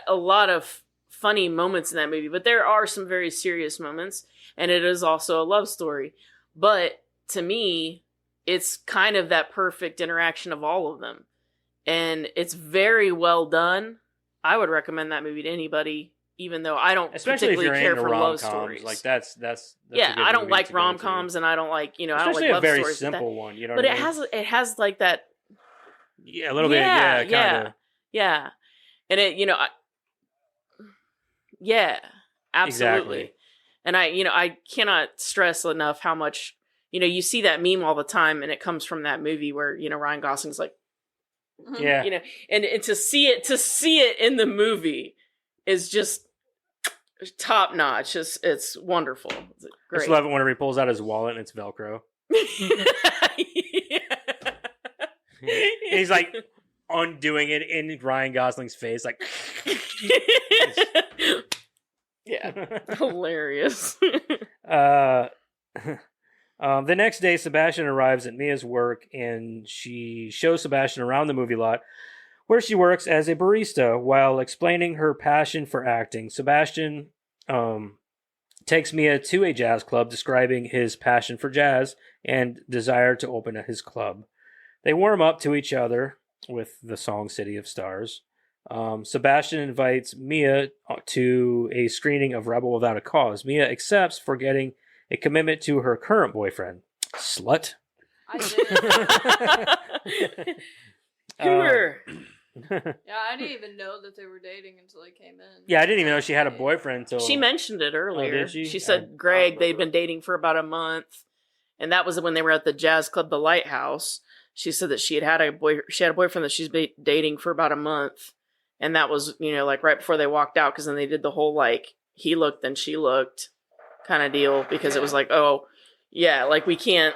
a lot of funny moments in that movie, but there are some very serious moments, and it is also a love story. But to me, it's kind of that perfect interaction of all of them, and it's very well done. I would recommend that movie to anybody, even though I don't particularly care for love stories. Like that's I don't like rom-coms, and I don't like I don't like love stories. Especially a very simple one, But it has like that. Yeah, a little bit. Yeah, kind of. Yeah, and it absolutely. Exactly. And I cannot stress enough how much you see that meme all the time, and it comes from that movie where Ryan Gosling's like, yeah, and to see it in the movie is just top notch. It's wonderful. It's great. I just love it whenever he pulls out his wallet and it's Velcro. He's like undoing it in Ryan Gosling's face, like. Yeah, hilarious. The next day, Sebastian arrives at Mia's work, and she shows Sebastian around the movie lot, where she works as a barista while explaining her passion for acting. Sebastian takes Mia to a jazz club, describing his passion for jazz and desire to open his club. They warm up to each other with the song City of Stars. Sebastian invites Mia to a screening of Rebel Without a Cause. Mia accepts, forgetting a commitment to her current boyfriend. Slut. I did. Yeah, I didn't even know that they were dating until I came in. Yeah, I didn't even know she had a boyfriend until... She mentioned it earlier. Oh, did she? She said Greg, they'd been dating for about a month, and that was when they were at the jazz club, The Lighthouse. She said that she had a boyfriend that she's been dating for about a month, and that was, like right before they walked out, because then they did the whole, like, he looked and she looked kind of deal, because it was like, oh, yeah, like we can't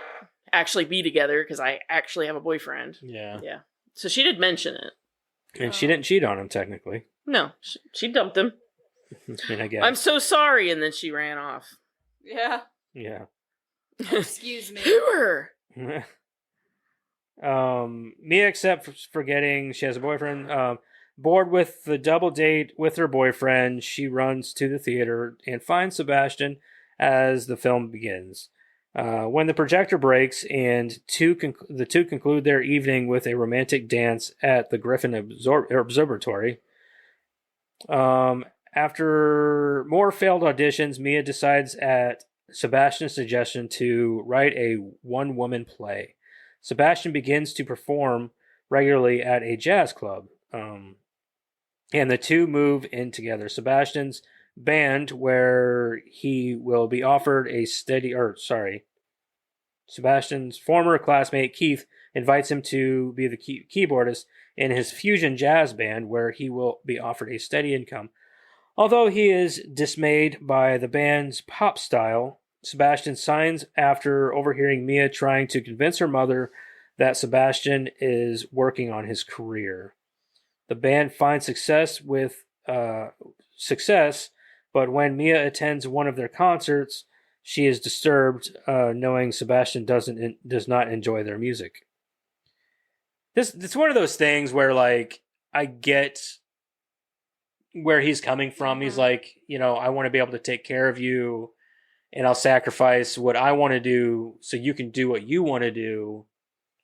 actually be together because I actually have a boyfriend. Yeah. Yeah. So she did mention it. And she didn't cheat on him, technically. No, she dumped him. I guess. I'm so sorry, and then she ran off. Yeah. Yeah. Excuse me. Sure. Mia accepts forgetting she has a boyfriend. Bored with the double date with her boyfriend, she runs to the theater and finds Sebastian as the film begins. When the projector breaks and the two conclude their evening with a romantic dance at the Griffin Observatory. After more failed auditions, Mia decides at Sebastian's suggestion to write a one-woman play. Sebastian begins to perform regularly at a jazz club, and the two move in together. Sebastian's band, where he will be offered a Sebastian's former classmate Keith invites him to be the keyboardist in his fusion jazz band, where he will be offered a steady income. Although he is dismayed by the band's pop style, Sebastian signs after overhearing Mia trying to convince her mother that Sebastian is working on his career. The band finds success, but when Mia attends one of their concerts, she is disturbed, knowing Sebastian does not enjoy their music. It's one of those things where, like, I get where he's coming from. He's like, I want to be able to take care of you, and I'll sacrifice what I want to do so you can do what you want to do.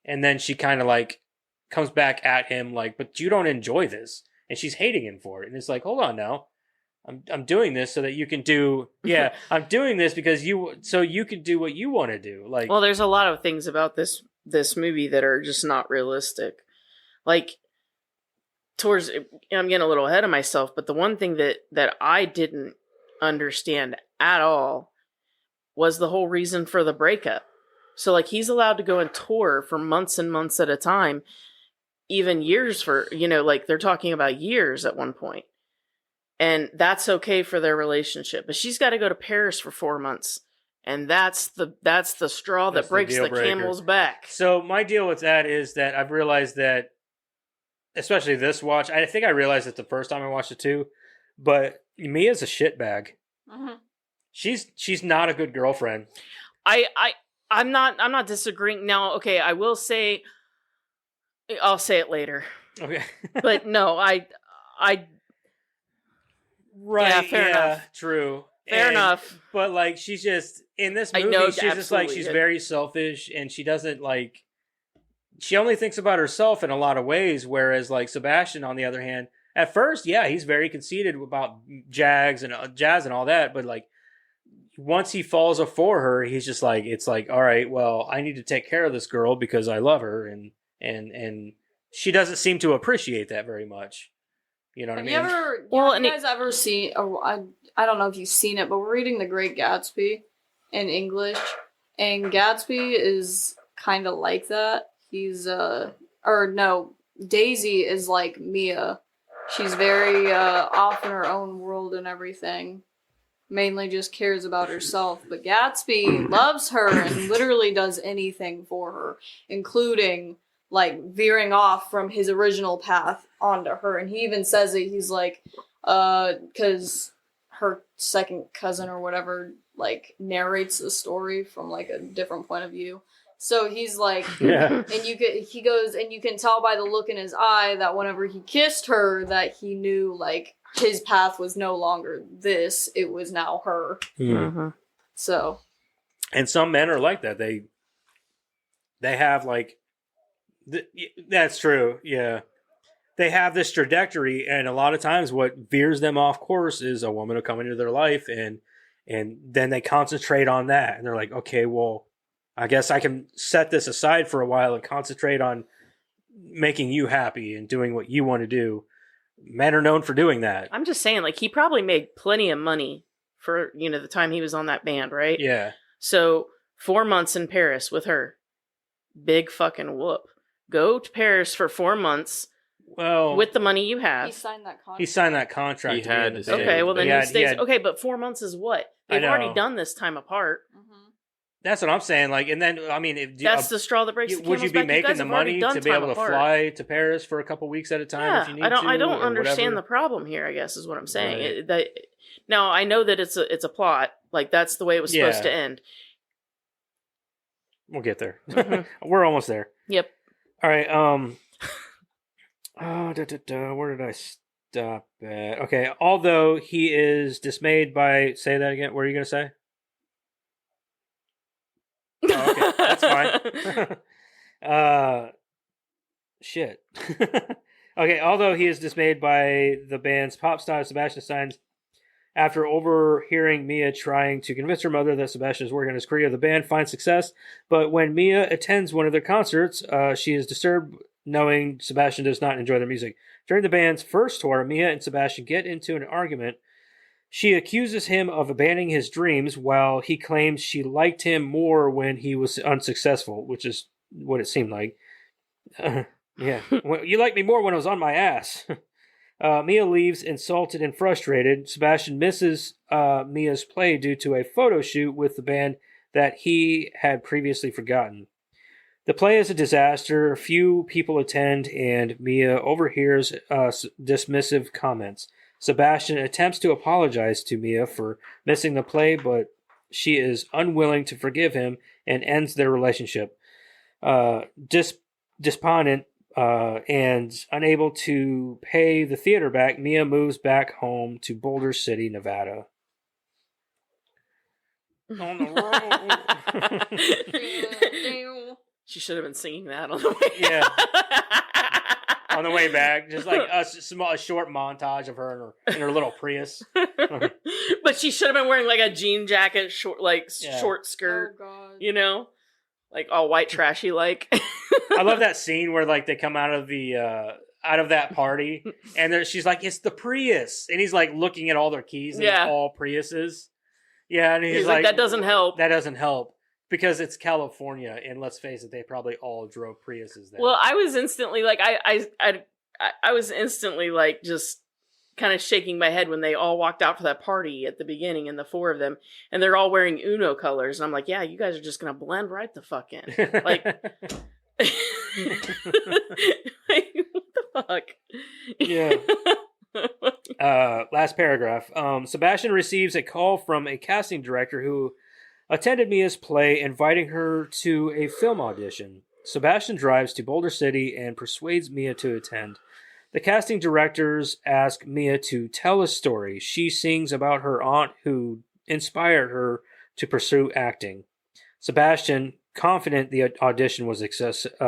And then she kind of like comes back at him like, but you don't enjoy this, and she's hating him for it. And it's like, hold on now. I'm doing this so that you can do. Yeah, I'm doing this because so you can do what you want to do. Like, well, there's a lot of things about this movie that are just not realistic. Like, I'm getting a little ahead of myself, but the one thing that I didn't understand at all was the whole reason for the breakup. So, like, he's allowed to go and tour for months and months at a time, even years like, they're talking about years at one point. And that's okay for their relationship. But she's got to go to Paris for 4 months. And that's the straw that breaks the camel's back. So my deal with that is that I've realized that, especially this watch, I think I realized it the first time I watched it too, but Mia's a shitbag. Mm-hmm. She's not a good girlfriend. I'm not disagreeing. Now, okay, I'll say it later. Okay. But no, right. Yeah, fair enough. True. Fair enough. But like, she's just in this movie. She's just like she's very selfish, and she doesn't like. She only thinks about herself in a lot of ways, whereas like Sebastian, on the other hand, at first, yeah, he's very conceited about jazz and all that, but like once he falls for her, he's just like, it's like, all right, well, I need to take care of this girl because I love her, and she doesn't seem to appreciate that very much. You know what I mean? Have you guys ever seen? I don't know if you've seen it, but we're reading The Great Gatsby in English, and Gatsby is kind of like that. He's Daisy is like Mia. She's very off in her own world and everything. Mainly just cares about herself. But Gatsby loves her and literally does anything for her, including like veering off from his original path onto her. And he even says it. He's like, because her second cousin or whatever like narrates the story from like a different point of view. So he's like, yeah. And he goes, and you can tell by the look in his eye that whenever he kissed her, that he knew like his path was no longer this; it was now her. Mm-hmm. So, and some men are like that. They have like, that's true. Yeah, they have this trajectory, and a lot of times, what veers them off course is a woman will come into their life, and then they concentrate on that, and they're like, okay, well, I guess I can set this aside for a while and concentrate on making you happy and doing what you want to do. Men are known for doing that. I'm just saying, like, he probably made plenty of money for, the time he was on that band, right? Yeah. So 4 months in Paris with her. Big fucking whoop. Go to Paris for 4 months. Well, with the money you have. He signed that contract. He signed that contract. He had to stay. Okay, well then he stays. Okay, but 4 months is what? They've already done this time apart. Mm-hmm. That's what I'm saying. Like, and then I mean, that's the straw that breaks the camel's back. Would you be making the money to be able to fly to Paris for a couple weeks at a time if you need to? I don't understand the problem here. I guess is what I'm saying. Right. Now I know that it's a plot. Like that's the way it was supposed to end. We'll get there. Mm-hmm. We're almost there. Yep. All right. Where did I stop at? Okay. Although he is dismayed by, say that again. What are you going to say? Oh, okay, that's fine. Shit. Okay, although he is dismayed by the band's pop star Sebastian signs after overhearing Mia trying to convince her mother that Sebastian is working on his career, the band finds success. But when Mia attends one of their concerts, she is disturbed knowing Sebastian does not enjoy their music. During the band's first tour, Mia and Sebastian get into an argument. She accuses him of abandoning his dreams while he claims she liked him more when he was unsuccessful, which is what it seemed like. Yeah. Well, you liked me more when I was on my ass. Mia leaves insulted and frustrated. Sebastian misses Mia's play due to a photo shoot with the band that he had previously forgotten. The play is a disaster. Few people attend, and Mia overhears dismissive comments. Sebastian attempts to apologize to Mia for missing the play, but she is unwilling to forgive him and ends their relationship. Despondent and unable to pay the theater back, Mia moves back home to Boulder City, Nevada. On the road. She should have been singing that on the way. Yeah. On the way back, just like a short montage of her in her little Prius. But she should have been wearing like a jean jacket, short skirt. Oh, God. You know, like all white trashy like. I love that scene where like they come out of that party and she's like, "It's the Prius," and he's like looking at all their keys and it's all Priuses. Yeah, and he's like, "That doesn't help. That doesn't help." Because it's California, and let's face it, they probably all drove Priuses there. Well, I was instantly like, I was instantly like just kind of shaking my head when they all walked out for that party at the beginning, and the four of them, and they're all wearing Uno colors, and I'm like, yeah, you guys are just gonna blend right the fuck in, like, like what the fuck? Yeah. Last paragraph. Sebastian receives a call from a casting director who attended Mia's play, inviting her to a film audition. Sebastian drives to Boulder City and persuades Mia to attend. The casting directors ask Mia to tell a story. She sings about her aunt who inspired her to pursue acting. Sebastian, confident the audition was a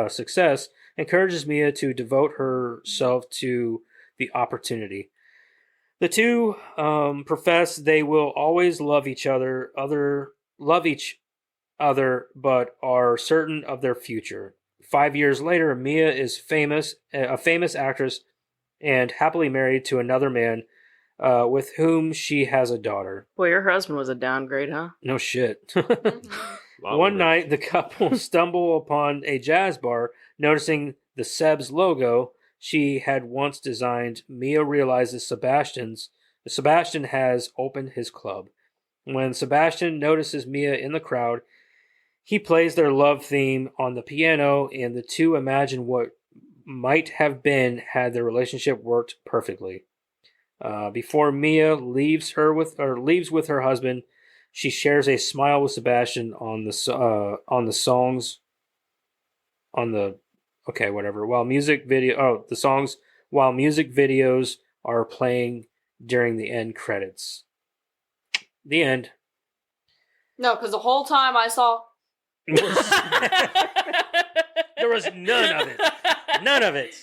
success, encourages Mia to devote herself to the opportunity. The two profess they will always love each other, but are certain of their future. 5 years later, Mia is a famous actress, and happily married to another man, with whom she has a daughter. Boy, your husband was a downgrade, huh? No shit. One night, the couple stumble upon a jazz bar, noticing the Seb's logo she had once designed. Mia realizes Sebastian has opened his club. When Sebastian notices Mia in the crowd, he plays their love theme on the piano, and the two imagine what might have been had their relationship worked perfectly. Before Mia leaves with her husband, she shares a smile with Sebastian while music videos are playing during the end credits. The end. No, because the whole time I saw... There was none of it. None of it.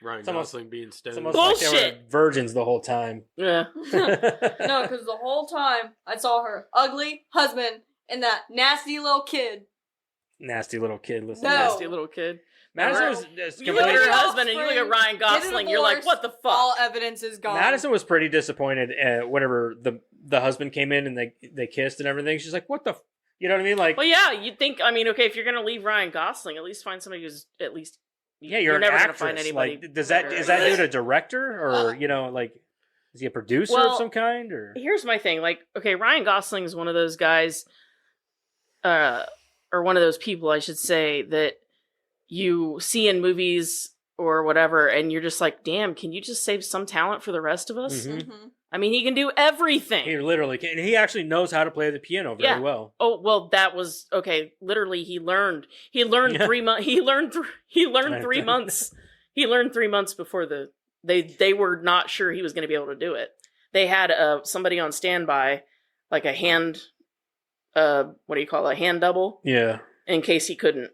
Ryan Gosling being stoned. It's almost like they were virgins the whole time. Yeah. No, because the whole time I saw her ugly husband and that nasty little kid. Nasty little kid. Listen. No. Nasty little kid. Madison You look at her husband and you look at Ryan Gosling, you're like, what the fuck? All evidence is gone. Madison was pretty disappointed whenever the husband came in and they kissed and everything. She's like, what the... You know what I mean? Like, well, yeah, you'd think, I mean, okay, if you're going to leave Ryan Gosling, at least find somebody who's at least... Yeah, you're never going to find anybody. Like, is that dude a director? Or, like, is he a producer of some kind? Or here's my thing. Like, okay, Ryan Gosling is one of those guys, or one of those people, I should say, that you see in movies or whatever, and you're just like, damn, can you just save some talent for the rest of us? Mm-hmm. I mean, he can do everything. He literally can. And he actually knows how to play the piano very well. Oh, well, that was okay. Literally, he learned 3 months. He learned 3 months. He learned 3 months before they were not sure he was going to be able to do it. They had somebody on standby, like a hand, what do you call it, a hand double? Yeah. In case he couldn't.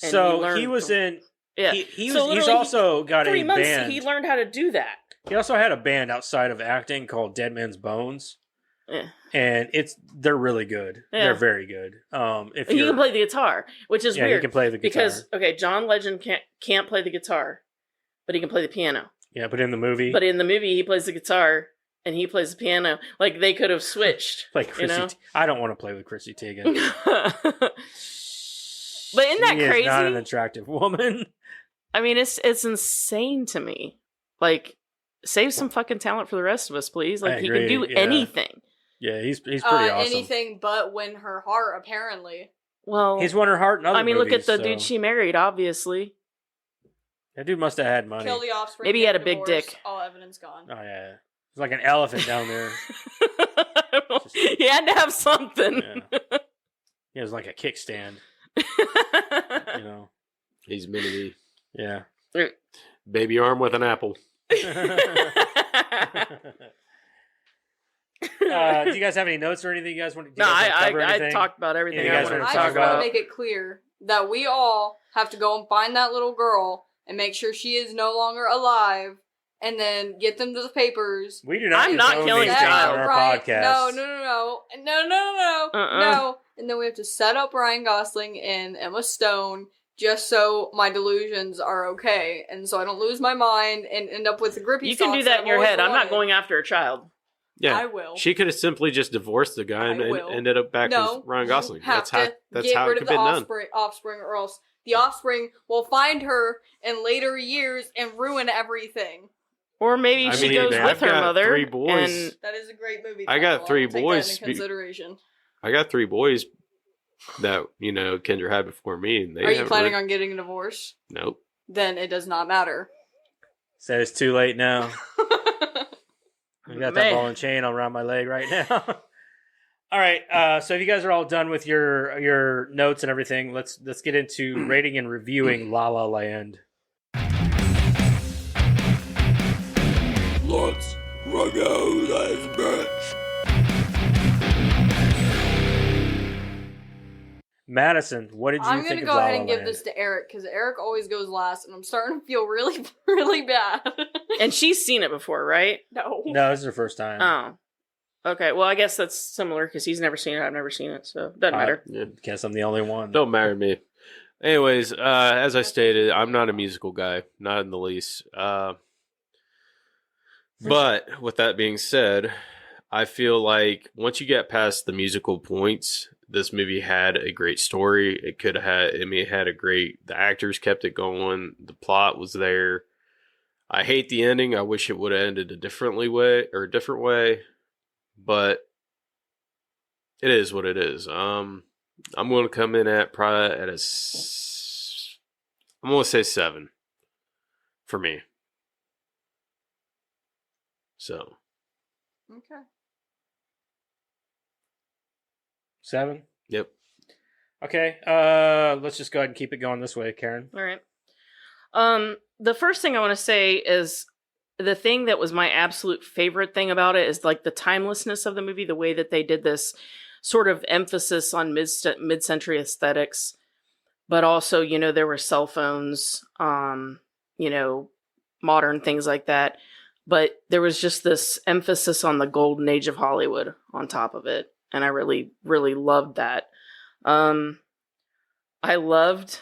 And so he was in. Yeah. He's also got 3 a months, band. He learned how to do that. He also had a band outside of acting called Dead Man's Bones. Yeah. And they're really good. Yeah. They're very good. If he can play the guitar, which is weird. He can play the guitar. Because John Legend can't play the guitar, but he can play the piano. Yeah, but in the movie he plays the guitar and he plays the piano. Like they could have switched. Like Chrissy I don't want to play with Chrissy Teigen. But isn't that crazy? She's not an attractive woman. I mean, it's insane to me. Like, save some fucking talent for the rest of us, please. Like, he can do Yeah. anything. Yeah, he's pretty awesome. Anything but win her heart, apparently. Well, He's won her heart in other movies. look at the dude she married, obviously. That dude must have had money. Kill the offspring. Maybe he had a big dick. All evidence gone. Oh, yeah. It's like an elephant down there. He had to have something. Yeah. He has like a kickstand. He's mini. Yeah. Baby arm with an apple. Do you guys have any notes or anything you guys want to? I talked about everything. You guys I want to I talk just want about? to make it clear that we all have to go and find that little girl and make sure she is no longer alive, and then get them to the papers. We do not. I'm not killing a child on our right. podcast. No. And then we have to set up Ryan Gosling and Emma Stone just so my delusions are okay, and so I don't lose my mind and end up with the grippy. You can do that in your head. I'm not going after a child. Yeah, I will. She could have simply just divorced the guy and ended up back with Ryan Gosling. That's how it could have been done. Offspring, or else the offspring will find her in later years and ruin everything. Or maybe she goes with her mother. 3 boys. And that is a great movie. I got 3 boys. Take that into consideration. I got 3 boys that Kendra had before me. And are you planning on getting a divorce? Nope. Then it does not matter. So it's too late now. I got that ball and chain around my leg right now. All right. So if you guys are all done with your notes and everything, let's get into rating and reviewing La La Land. Let's review this bitch. Madison, what did you think of La La Land? I'm going to go ahead and give this to Eric, because Eric always goes last, and I'm starting to feel really, really bad. And she's seen it before, right? No, this is her first time. Oh. Okay, well, I guess that's similar, because he's never seen it, I've never seen it, so it doesn't matter. I guess I'm the only one. Don't matter to me. Anyways, as I stated, I'm not a musical guy, not in the least. But with that being said, I feel like once you get past the musical points, this movie had a great story. It could have had, it had a great, the actors kept it going. The plot was there. I hate the ending. I wish it would have ended a different way, but it is what it is. I'm going to come in at probably at I'm going to say 7 for me. So. Okay. 7? Yep. Okay. Let's just go ahead and keep it going this way, Karen. All right. The first thing I want to say is the thing that was my absolute favorite thing about it is like the timelessness of the movie, the way that they did this sort of emphasis on mid-century aesthetics, but also, there were cell phones, modern things like that. But there was just this emphasis on the golden age of Hollywood on top of it. And I really, really loved that. I loved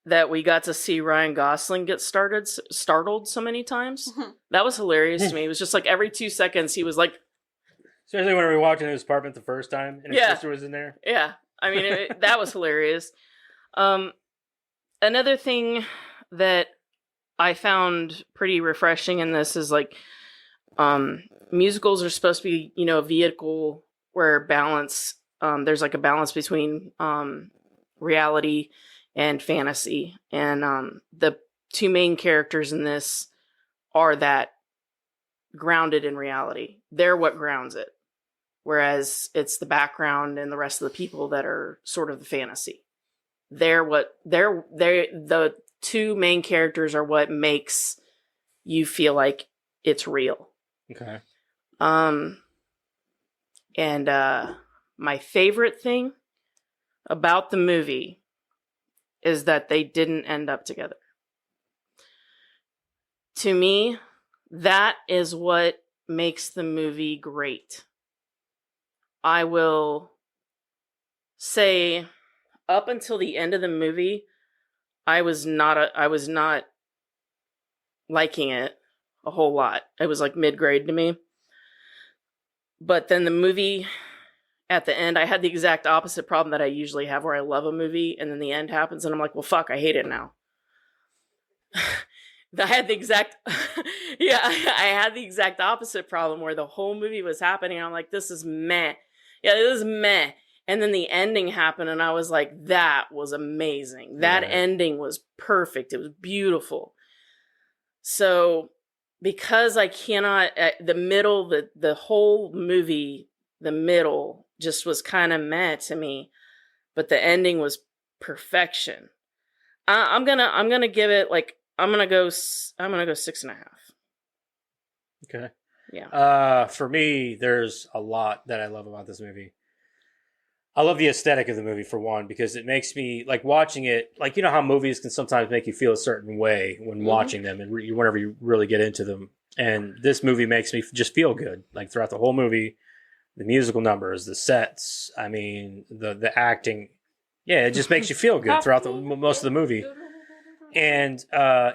that we got to see Ryan Gosling get startled so many times. That was hilarious to me. It was just like every 2 seconds he was like... Especially when we walked into his apartment the first time and his sister was in there. Yeah. I mean, that was hilarious. Another thing that I found pretty refreshing in this is like musicals are supposed to be, a vehicle where there's like a balance between reality and fantasy. And the 2 main characters in this are that grounded in reality. They're what grounds it. Whereas it's the background and the rest of the people that are sort of the fantasy. The 2 main characters are what makes you feel like it's real. Okay. And my favorite thing about the movie is that they didn't end up together. To me, that is what makes the movie great. I will say up until the end of the movie, I was not liking it a whole lot. It was like mid-grade to me. But then the movie at the end, I had the exact opposite problem that I usually have where I love a movie and then the end happens and I'm like, well, fuck, I hate it now. I had the exact I had the exact opposite problem where the whole movie was happening and I'm like, this is meh. Yeah, this is meh. And then the ending happened and I was like, that was amazing. That ending was perfect. It was beautiful. So because I cannot the whole movie, the middle just was kind of meh to me, but the ending was perfection. I'm gonna give it like I'm gonna go 6.5. Okay. Yeah. For me, there's a lot that I love about this movie. I love the aesthetic of the movie for one, because it makes me like watching it. Like, you know how movies can sometimes make you feel a certain way when watching them, and whenever you really get into them. And this movie makes me just feel good. Like throughout the whole movie, the musical numbers, the sets. I mean, the acting. Yeah, it just makes you feel good throughout most of the movie. And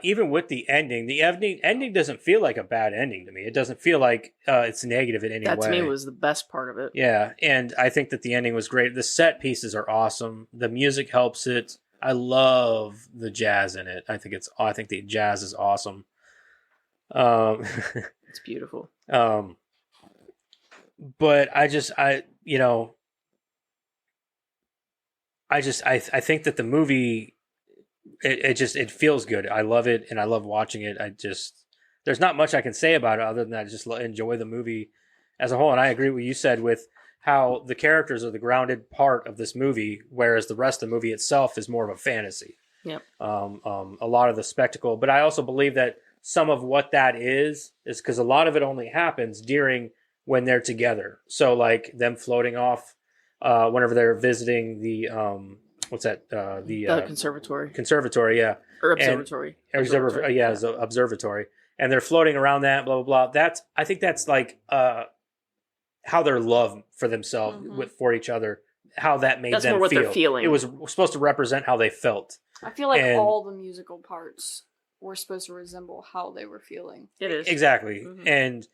even with the ending doesn't feel like a bad ending to me. It doesn't feel like it's negative in any way. That to me was the best part of it. Yeah, and I think that the ending was great. The set pieces are awesome. The music helps it. I love the jazz in it. I think the jazz is awesome. It's beautiful. But I think that the movie, it feels good. I love it, and I love watching it. There's not much I can say about it other than I just enjoy the movie as a whole. And I agree with what you said with how the characters are the grounded part of this movie, whereas the rest of the movie itself is more of a fantasy. Yep. A lot of the spectacle, but I also believe that some of what that is because a lot of it only happens during when they're together. So like them floating off whenever they're visiting the the conservatory. Conservatory, yeah. Or observatory. Observatory. And they're floating around that, blah, blah, blah. I think that's like how their love for themselves, for each other, how that made them feel. That's more what they're feeling. It was supposed to represent how they felt. I feel like all the musical parts were supposed to resemble how they were feeling. It is. Exactly. Mm-hmm. And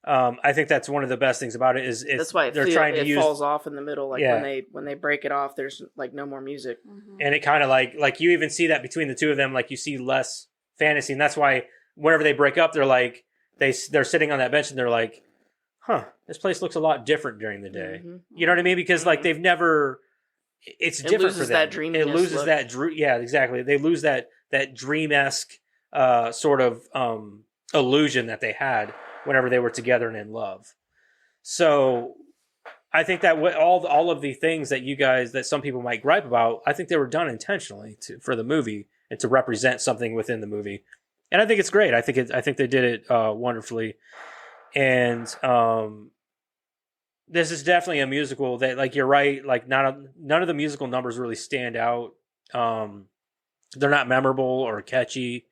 I think that's one of the best things about it is that's why it falls off in the middle. Like when they break it off, there's like no more music. Mm-hmm. And it kind of like you even see that between the two of them, like you see less fantasy. And that's why whenever they break up, they're like, they're sitting on that bench and they're like, huh, this place looks a lot different during the day. Mm-hmm. You know what I mean? Because like they've never, it's different for them. That dreaminess. It loses that yeah, exactly. They lose that dream-esque sort of illusion that they had whenever they were together and in love. So I think that all of the things that some people might gripe about, I think they were done intentionally for the movie and to represent something within the movie. And I think it's great. I think they did it wonderfully. And this is definitely a musical that, like, you're right, like none of the musical numbers really stand out. They're not memorable or catchy.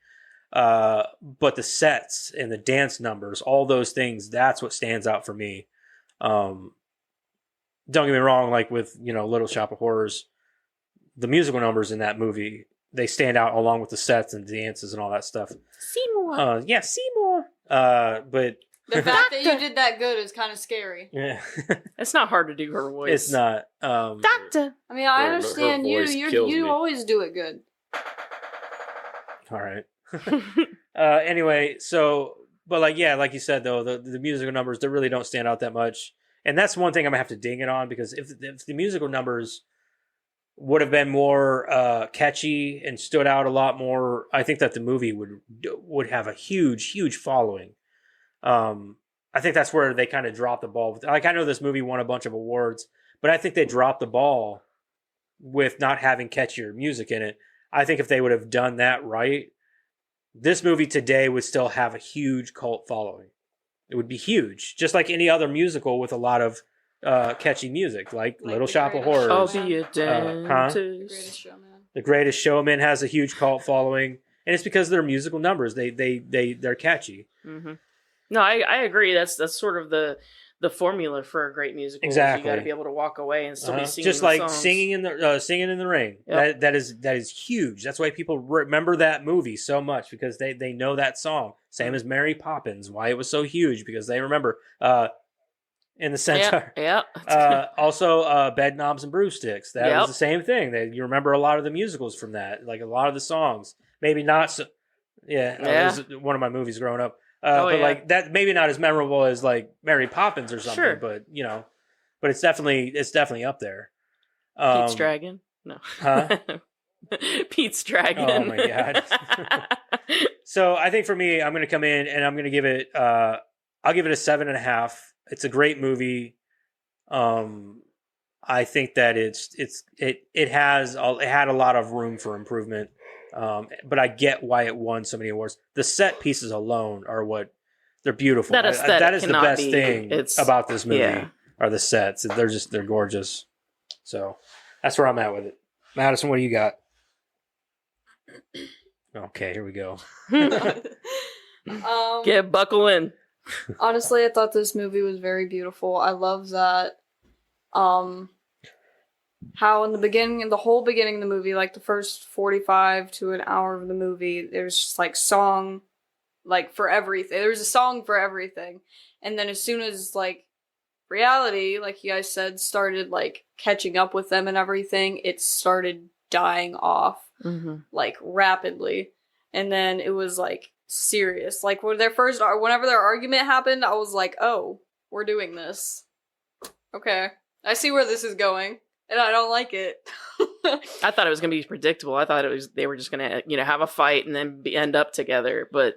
But the sets and the dance numbers, all those things, that's what stands out for me. Don't get me wrong, like with, Little Shop of Horrors, the musical numbers in that movie, they stand out along with the sets and dances and all that stuff. Seymour. Yeah, Seymour. But the fact that you did that good is kind of scary. Yeah. It's not hard to do her voice. It's not. Doctor. I mean, I understand you always do it good. All right. Anyway, but like you said though, the musical numbers, they really don't stand out that much, and that's one thing I'm gonna have to ding it on, because if the musical numbers would have been more catchy and stood out a lot more, I think that the movie would have a huge following. I think that's where they kind of dropped the ball. Like, I know this movie won a bunch of awards, but I think they dropped the ball with not having catchier music in it. I think if they would have done that right, this movie today would still have a huge cult following. It would be huge, just like any other musical with a lot of catchy music, like Little Shop of Horrors. I'll be a dentist. The Greatest Showman. The Greatest Showman has a huge cult following, and it's because of their musical numbers. They're catchy. Mm-hmm. No, I agree. That's sort of the formula for a great musical. Exactly. You got to be able to walk away and still be singing. Just like songs. singing in the rain. Yep. That is huge. That's why people remember that movie so much, because they know that song. Same as Mary Poppins. Why it was so huge, because they remember in the center. Yeah. Also, Bed Knobs and Broomsticks. That was the same thing. You remember a lot of the musicals from that, like a lot of the songs. Maybe not so. Yeah, Yeah. it was one of my movies growing up. But like that, maybe not as memorable as like Mary Poppins or something. Sure. But but it's definitely up there. Pete's Dragon. No. Huh? Pete's Dragon. Oh my god. So I think for me, I'm going to come in and I'm going to give it. I'll give it a 7.5. It's a great movie. I think that it had a lot of room for improvement. But I get why it won so many awards. The set pieces alone are they're beautiful. That is the best thing about this movie are the sets. They're gorgeous. So that's where I'm at with it. Madison, what do you got? Okay, here we go. Buckle in. Honestly, I thought this movie was very beautiful. I love that. How in the whole beginning of the movie, like the first 45 to an hour of the movie, there's just like song, like for everything. There's a song for everything. And then as soon as like reality, like you guys said, started like catching up with them and everything, it started dying off like rapidly. And then it was like serious. Like whenever their argument happened, I was like, oh, we're doing this. Okay. I see where this is going. And I don't like it. I thought it was going to be predictable. I thought they were just going to, have a fight and then end up together. But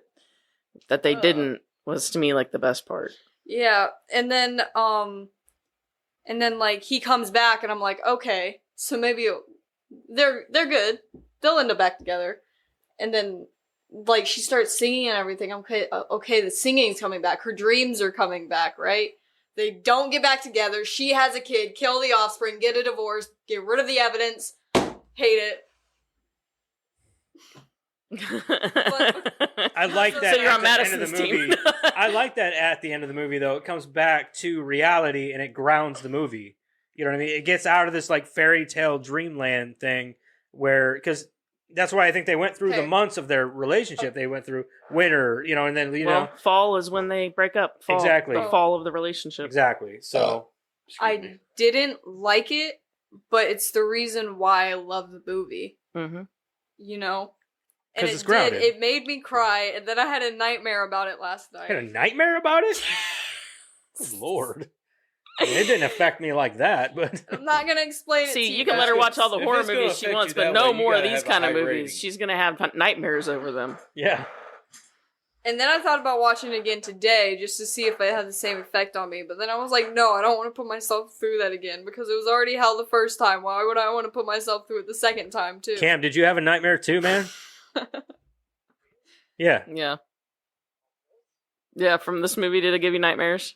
that they didn't was to me like the best part. Yeah. And then like he comes back and I'm like, okay, so maybe they're good. They'll end up back together. And then like she starts singing and everything. Okay, the singing's coming back. Her dreams are coming back, right? They don't get back together. She has a kid, kill the offspring, get a divorce, get rid of the evidence, hate it. I like that. So you're at on the end of Madison's the movie. team. I like that at the end of the movie, though. It comes back to reality and it grounds the movie. You know what I mean? It gets out of this like fairy tale dreamland thing because that's why I think they went through the months of their relationship. They went through winter, and then, fall is when they break up. Fall, exactly. The fall of the relationship. Exactly. So I didn't like it, but it's the reason why I love the movie. Mm-hmm. And it's grounded. It made me cry, and then I had a nightmare about it last night. You had a nightmare about it? Good Lord. I mean, it didn't affect me like that, but I'm not gonna explain it to you. See, you can let her watch all the horror movies she wants, but no more of these kind of movies. Rating. She's gonna have nightmares over them. yeah. And then I thought about watching it again today just to see if it had the same effect on me. But then I was like, no, I don't want to put myself through that again because it was already hell the first time. Why would I want to put myself through it the second time, too? Cam, did you have a nightmare too, man? Yeah. Yeah. Yeah, from this movie, did it give you nightmares?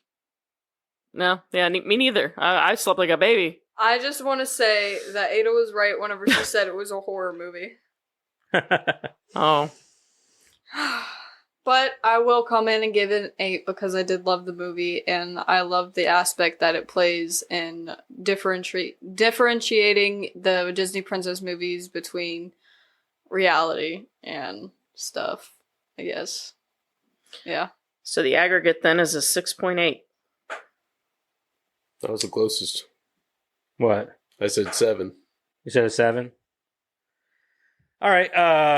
No? Yeah, me neither. I slept like a baby. I just want to say that Ada was right whenever she said it was a horror movie. Oh. But I will come in and give it an 8 because I did love the movie and I love the aspect that it plays in differentiating the Disney princess movies between reality and stuff, I guess. Yeah. So the aggregate then is a 6.8. That was the closest. What? I said 7. You said a 7? All right,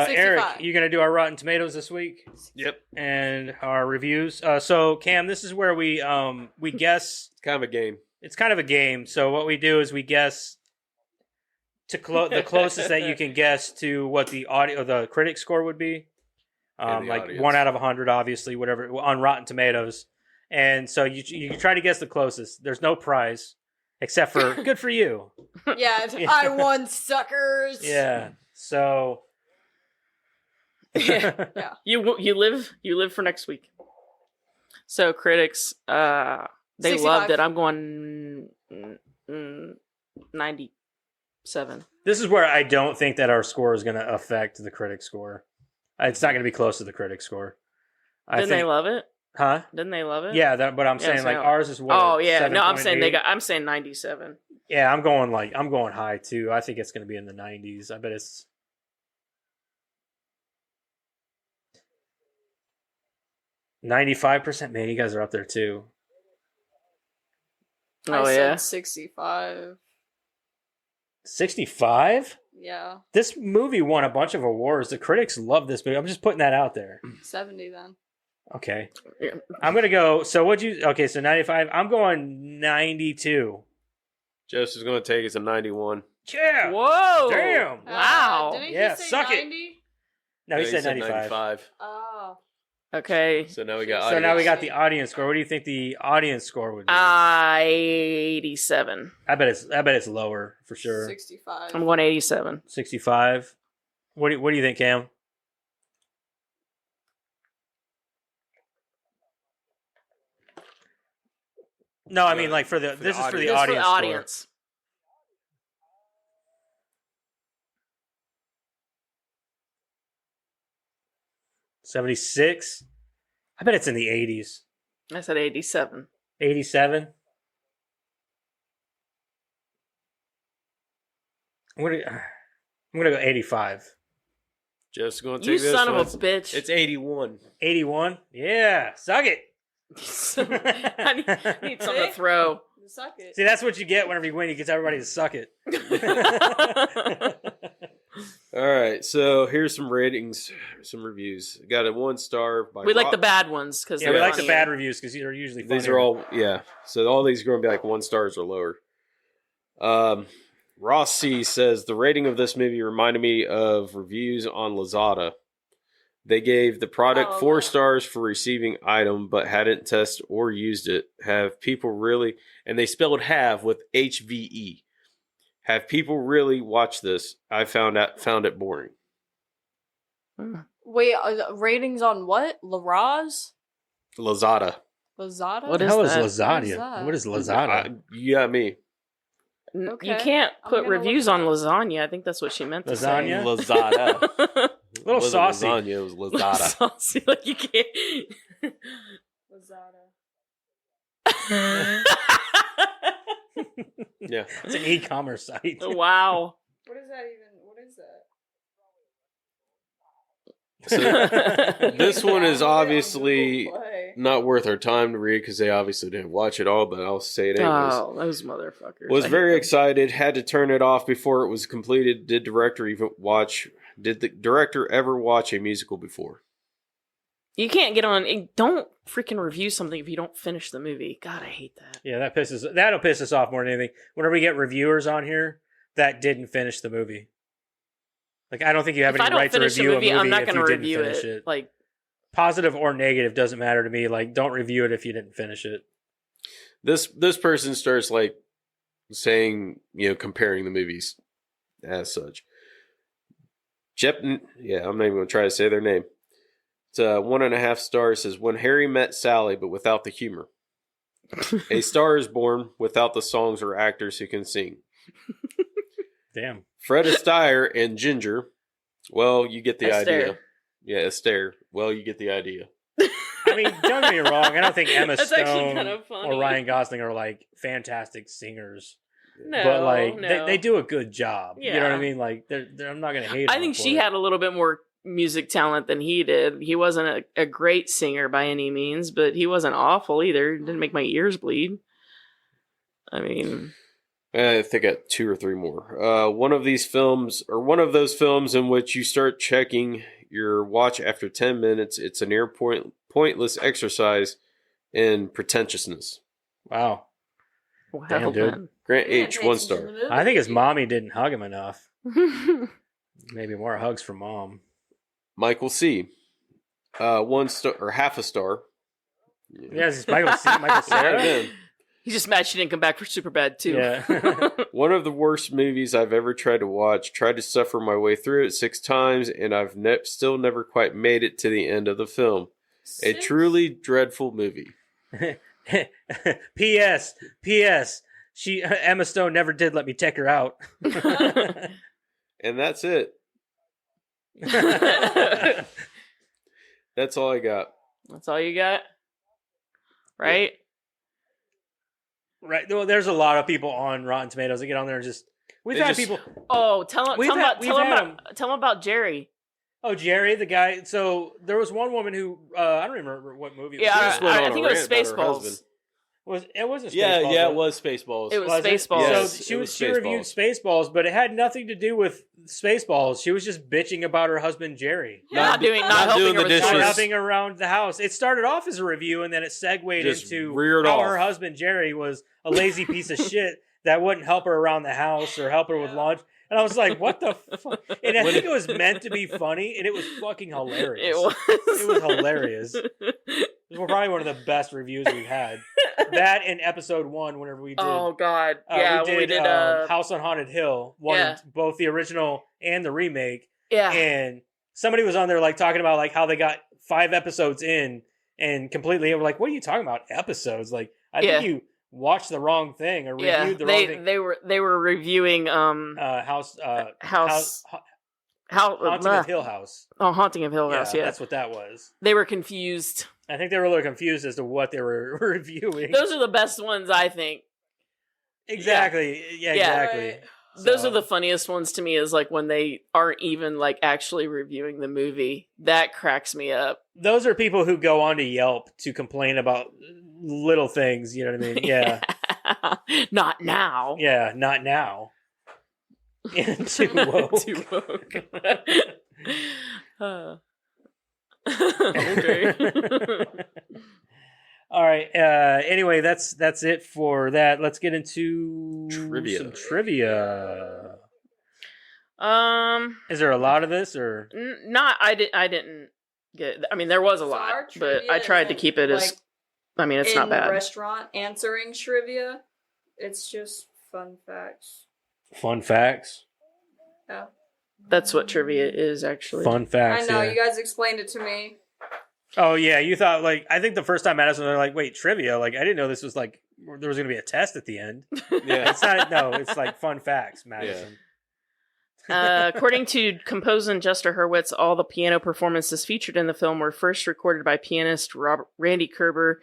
65. Eric, you going to do our Rotten Tomatoes this week? Yep. And our reviews. So, Cam, this is where we guess. It's kind of a game. It's kind of a game. So what we do is we guess to the closest that you can guess to what the critic score would be. Like audience. 1 out of 100, obviously, whatever, on Rotten Tomatoes. And so you try to guess the closest. There's no prize, except for good for you. Yeah, I won, suckers. Yeah. So yeah. You live for next week. So critics, they 65. loved it. I'm going 97. This is where I don't think that our score is going to affect the critic score. It's not going to be close to the critic score. Didn't they love it? Huh? Didn't they love it? Yeah, but I'm saying like ours is what? Oh yeah, no, I'm saying 97. 97. Yeah, I'm going high too. I think it's going to be in the 90s. I bet it's 95%. Man, you guys are up there too. Oh I yeah, said 65. 65? Yeah. This movie won a bunch of awards. The critics love this movie. I'm just putting that out there. 70 then. Okay. I'm going to go. So okay, so 95. I'm going 92. Jess is going to take us a 91. Yeah. Whoa. Damn. Wow. Didn't he Yeah, say suck it. 90? No, he said 95. Oh. Okay. So now we got So now we got the audience score. What do you think the audience score would be? 87. I bet it's lower for sure. 65. I'm going 87. 65. What do you think, Cam? No, I mean like for the this is for the This is audience. for the audience. 76. I bet it's in the 80s. I said 87. 87. I'm gonna go 85. Jess is going to You take this son of one. a bitch. It's 81. 81. Yeah, suck it. I need something to throw. Suck it. See, that's what you get whenever you win. You get everybody to suck it. All right, so here's some ratings, some reviews. Got a 1 star by We like the bad ones because Yeah, we like the bad reviews because they're usually funnier. These are all, yeah. So all these are going to be like 1 stars or lower. Ross C says the rating of this movie reminded me of reviews on Lazada. They gave the product 4 stars for receiving item, but hadn't tested or used it. Have people really, and they spelled have with HVE. Have people really watched this? I found it boring. Wait, ratings on what? Lazada? Lazada. Lazada? What the is hell is that? lasagna? What is lasagna? You got me. Okay. You can't I'm put gonna reviews look on it up. lasagna. I think that's what she meant to Lasagna? Lazada. say. A little It wasn't saucy. Lasagna, it was Lazada. Saucy, like you can't. Lazada. Yeah. It's an e-commerce site. Wow. What is that even? What is that? So this one is Download it on obviously Google Play. not worth our time to read because they obviously didn't watch it all, but I'll say it anyways. Oh, those motherfuckers. Was I hate very them. excited, had to turn it off before it was completed. Did the director ever watch a musical before? You can't get on. Don't freaking review something if you don't finish the movie. God, I hate that. Yeah, that'll piss us off more than anything. Whenever we get reviewers on here that didn't finish the movie. Like, I don't think you have If I any don't right to finish the review movie, a movie I'm not if going you to didn't review finish it. it. Like, Positive or negative doesn't matter to me. Like, don't review it if you didn't finish it. This person starts like saying, comparing the movies as such. I'm not even going to try to say their name. It's 1.5 stars. Says when Harry met Sally, but without the humor. A Star is Born without the songs or actors who can sing. Damn. Fred Astaire and Ginger. Well, you get the Astaire. idea. Yeah, Astaire. Well, you get the idea. I mean, don't get me wrong. I don't think Emma That's actually Stone kind of funny. or Ryan Gosling are like fantastic singers. no, But like no. they do a good job. You know what I Yeah. mean? Like they're I'm not gonna hate. I on think them she for it. had a little bit more music talent than he did. He wasn't a great singer by any means, but he wasn't awful either. Didn't make my ears bleed. I mean, I think I got 2 or 3 more. One of those films in which you start checking your watch after 10 minutes. It's a near pointless exercise in pretentiousness. Wow. Damn, dude. man. Grant You didn't H, pay 1 attention to star. the movie. I think his mommy didn't hug him enough. Maybe more hugs from mom. Michael C, 1 star or half a star. Yeah, it's Michael Yeah, Cera. man. He's just mad she didn't come back for Superbad too. Yeah. One of the worst movies I've ever tried to watch. Tried to suffer my way through it 6 times, and I've still never quite made it to the end of the film. A Six? truly dreadful movie. P.S. P.S. Emma Stone never did let me take her out. And that's it. That's all I got. That's all you got, right? Right. Well, there's a lot of people on Rotten Tomatoes that get on there and just. We've had people. Oh, tell We've him had about Jerry. Oh, Jerry, the guy. So there was one woman who I don't remember what movie. It was. Yeah, just went on I a think it was rant about her Spaceballs. husband. It wasn't Spaceballs. Yeah, it was Spaceballs. It was Was it? Spaceballs. Yes. So it was she reviewed Spaceballs, but it had nothing to do with Spaceballs. She was just bitching about her husband Jerry. Not doing helping the her with dishes. Not chores. helping around the house. It started off as a review, and then it segued Just into reared how off. her husband Jerry was a lazy piece of shit that wouldn't help her around the house or help her with lunch. And I was like, "What the fuck?" And I think it was meant to be funny, and it was fucking hilarious. It was. It was hilarious. It was probably one of the best reviews we've had. That and episode 1, whenever we did. Oh God! Yeah, we did, House on Haunted Hill, both the original and the remake. yeah. And somebody was on there like talking about like how they got 5 episodes in and completely were like, "What are you talking about? Episodes? Like I think you watched the wrong thing or reviewed the wrong thing." They were reviewing Haunting of Hill House. Oh, Haunting of Hill House. Yeah, That's what that was. they were confused. I think they were a little confused as to what they were reviewing. Those are the best ones, I think. Exactly. Yeah, exactly. Right. Those are the funniest ones to me. Is like when they aren't even like actually reviewing the movie. That cracks me up. Those are people who go on to Yelp to complain about little things. You know what I mean? Yeah. Not now. Yeah. Not now. Too woke. Too woke. Okay. All right. Anyway, that's it for that. Let's get into some trivia. Is there a lot of this or not? I didn't get. I mean, there was a So our lot, but trivia I tried to isn't, keep it as. like, I mean, it's in not bad. restaurant answering trivia. It's just fun facts. fun facts? Yeah. That's what trivia is, actually. Fun facts. I know, yeah. you guys explained it to me. Oh yeah, you thought like I think the first time Madison they're like, wait, trivia? Like I didn't know this was like there was going to be a test at the end. Yeah. It's not. No, it's like fun facts, Madison. According to composer Jester Hurwitz, all the piano performances featured in the film were first recorded by pianist Randy Kerber.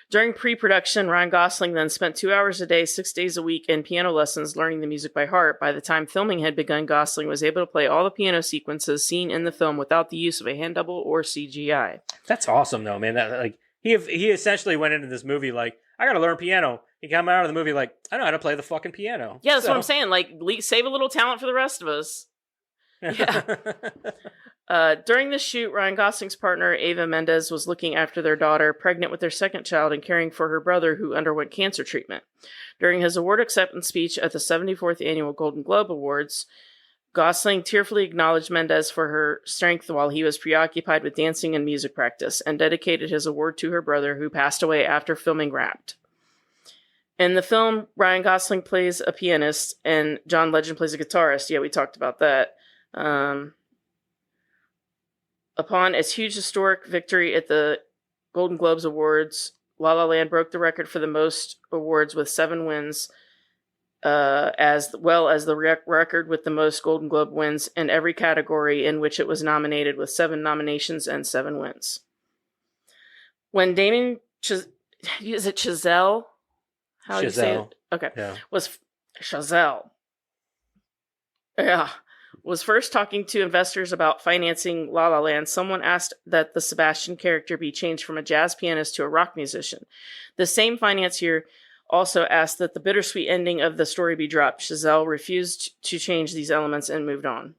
During pre-production, Ryan Gosling then spent 2 hours a day, 6 days a week in piano lessons, learning the music by heart. By the time filming had begun, Gosling was able to play all the piano sequences seen in the film without the use of a hand double or CGI. That's awesome, though, man. That like he essentially went into this movie like I got to learn piano. He came out of the movie like I know how to play the fucking piano. Yeah, that's what I'm saying. Like, save a little talent for the rest of us. Yeah. During the shoot, Ryan Gosling's partner, Ava Mendes, was looking after their daughter, pregnant with their second child, and caring for her brother, who underwent cancer treatment. During his award acceptance speech at the 74th Annual Golden Globe Awards, Gosling tearfully acknowledged Mendes for her strength while he was preoccupied with dancing and music practice, and dedicated his award to her brother, who passed away after filming Wrapped. In the film, Ryan Gosling plays a pianist, and John Legend plays a guitarist. Yeah, we talked about that. Upon its huge historic victory at the Golden Globes Awards, La La Land broke the record for the most awards with 7 wins, as well as the record with the most Golden Globe wins in every category in which it was nominated, with 7 nominations and 7 wins. When Damien is it Chazelle? How do you say it? Okay. Yeah. Was Chazelle. Yeah. Was first talking to investors about financing La La Land, someone asked that the Sebastian character be changed from a jazz pianist to a rock musician. The same financier also asked that the bittersweet ending of the story be dropped. Chazelle refused to change these elements and moved on.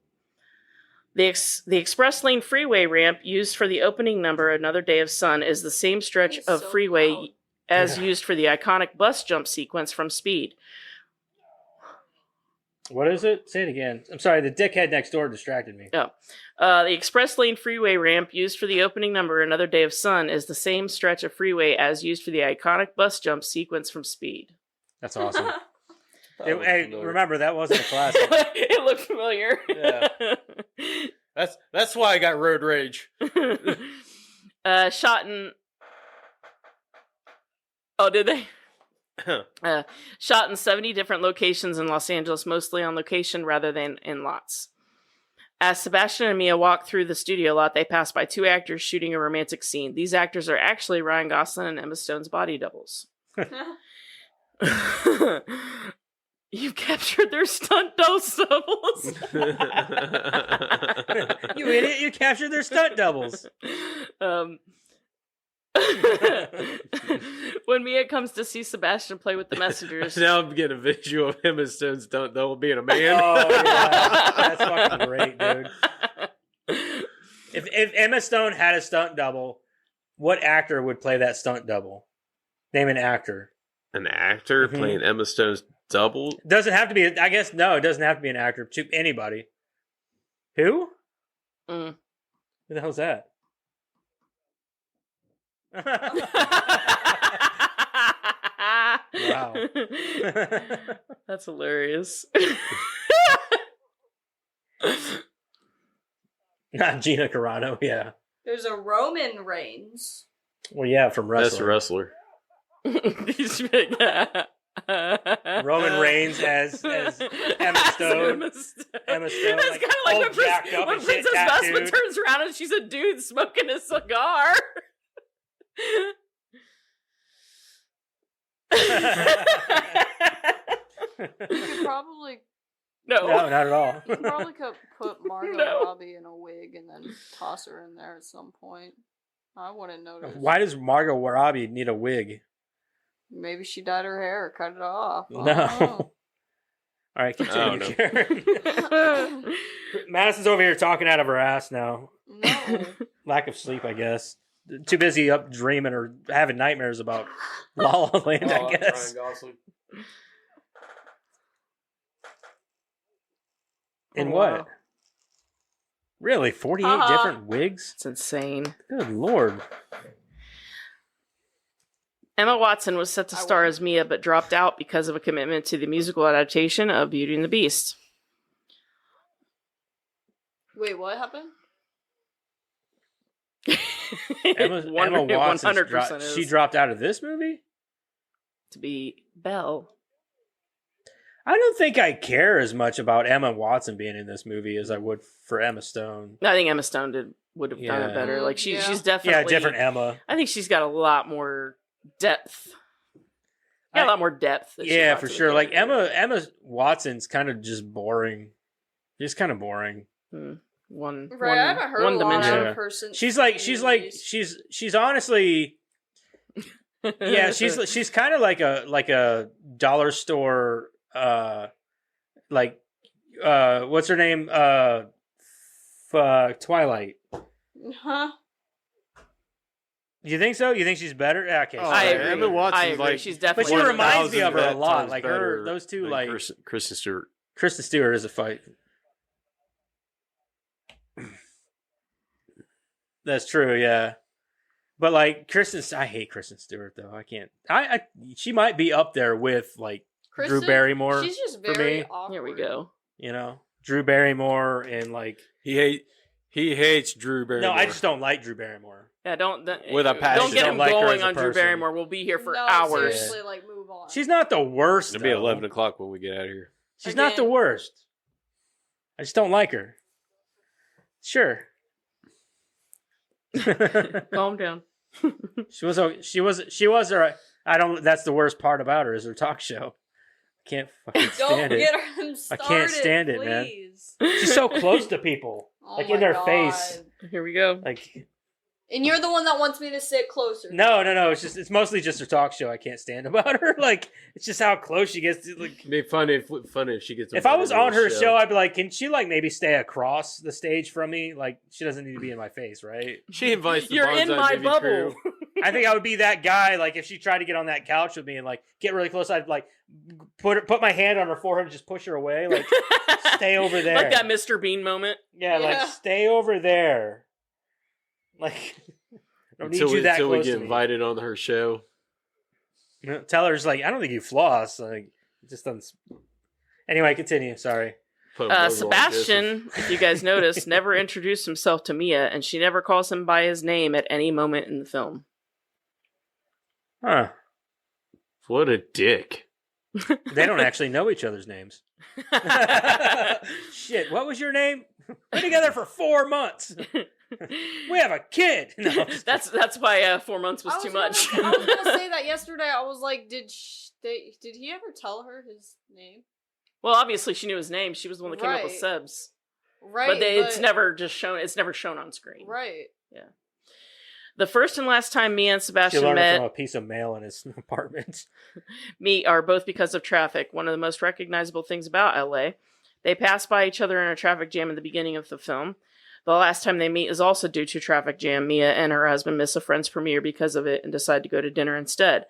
The express lane freeway ramp used for the opening number, Another Day of Sun, is the same stretch of so freeway loud. as used for the iconic bus jump sequence from Speed. What is it? Say it again. I'm sorry, the dickhead next door distracted me. Oh. The express lane freeway ramp used for the opening number, Another Day of Sun, is the same stretch of freeway as used for the iconic bus jump sequence from Speed. That's awesome. Hey, remember, that wasn't a classic. It looked familiar. Yeah. That's why I got road rage. Shot in... Oh, did they? Shot in 70 different locations in Los Angeles, mostly on location rather than in lots. As Sebastian and Mia walk through the studio lot, they pass by 2 actors shooting a romantic scene. These actors are actually Ryan Gosling and Emma Stone's body doubles. You captured their stunt doubles. You idiot, you captured their stunt doubles. When Mia comes to see Sebastian play with the messengers. Now I'm getting a visual of Emma Stone's stunt double being a man. Oh, yeah. That's fucking great, dude. If Emma Stone had a stunt double, what actor would play that stunt double? Name an actor. An actor playing Emma Stone's double? Doesn't have to be. I guess no. It doesn't have to be an actor. To anybody. Who? Who the hell's that? Wow. That's hilarious. Not Gina Carano. Yeah. There's a Roman Reigns. Well, yeah, from That's a wrestling. wrestler. Roman Reigns as Emma Stone. Emma Stone. That's like, kind of like all when, jacked up when and shit, Princess Vespa tattooed. turns around and she's a dude smoking a cigar. You could probably No, not at all. you probably could put Margot No. Robbie in a wig and then toss her in there at some point. I wouldn't notice. Why does Margot Robbie need a wig? Maybe she dyed her hair or cut it off. I No. don't know. All right, Oh, continue, no. Karen. Madison's over here talking out of her ass now. No. Lack of sleep, I guess. Too busy up dreaming or having nightmares about La La Land, I guess. In Oh, what? wow. Really? 48 Uh-huh. different wigs? It's insane. Good lord. Emma Watson was set to star as Mia, but dropped out because of a commitment to the musical adaptation of Beauty and the Beast. Wait, what happened? Emma Watson, 100% is she dropped out of this movie? to be Belle. I don't think I care as much about Emma Watson being in this movie as I would for Emma Stone. I think Emma Stone would have done it Yeah. better. Like Yeah. she's definitely Yeah, different Emma. I think she's got a lot more depth. A lot more depth. that she Yeah, brought for to the sure. Like character. Emma Watson's kind of just boring. Just kind of boring. One Right, I haven't heard one a lot dimension. of Yeah. her since She's like movies. she's honestly yeah, she's kind of like a dollar store what's her name? Twilight. Huh? You think so? You think she's better? Yeah, okay. Oh, I sure. agree. Emma Watson's I agree. like She's But definitely. she reminds me 1,000 of her a lot. times Like better those two, than like Kristen Stewart. Kristen Stewart is a fight. That's true, yeah. But like I hate Kristen Stewart though. I can't. She might be up there with like Kristen, Drew Barrymore. She's just for very me. awkward. Here we go. You know, Drew Barrymore and like. He hates Drew Barrymore. No, I just don't like Drew Barrymore. Yeah, don't With a passion. don't get Don't him like her going as a on Drew person. Barrymore. We'll be here for No, hours. seriously, like move on. She's not the worst. It'll be though. 11 o'clock when we get out of here. She's not the Again. worst. I just don't like her. Sure. Calm down. She was her. I don't. That's the worst part about her is her talk show. I can't fucking Don't stand it. get him I started. can't stand it, man. please. She's so close to people, Oh like my in their God. face. Here we go. Like And you're the one that wants me to sit closer. no. It's mostly just her talk show. I can't stand about her. Like it's just how close she gets to. Like It'd be funny if she gets. if I was on her show, I'd be like, can she like maybe stay across the stage from me? Like she doesn't need to be in my face, right? she invites the You're in Bonsai my Baby bubble. crew. I think I would be that guy. Like if she tried to get on that couch with me and like get really close, I'd like put my hand on her forehead and just push her away. Like stay over there. Like that Mr. Bean moment. Yeah, like Yeah. stay over there. Like I don't need you that until we close get to me. invited on her show. Tell her just like I don't think you floss. Like it just doesn't. Anyway, continue. Sorry. Put a logo on Sebastian, if you guys noticed, never introduced himself to Mia, and she never calls him by his name at any moment in the film. Huh? Joseph. What a dick. They don't actually know each other's names. Shit, what was your name? Been together for 4 months. We have a kid. No, I'm just That's why 4 months was too much. I was gonna say that yesterday. I was like, did he ever tell her his name? Well, obviously she knew his name. She was the one that came up with Right. Sebs. Right, But it's never just shown. It's never shown on screen. right. The first and last time Mia and She Sebastian learned it met from a piece of mail in his apartment. are both because of traffic. One of the most recognizable things about LA. They pass by each other in a traffic jam at the beginning of the film. The last time they meet is also due to traffic jam. Mia and her husband miss a friend's premiere because of it and decide to go to dinner instead,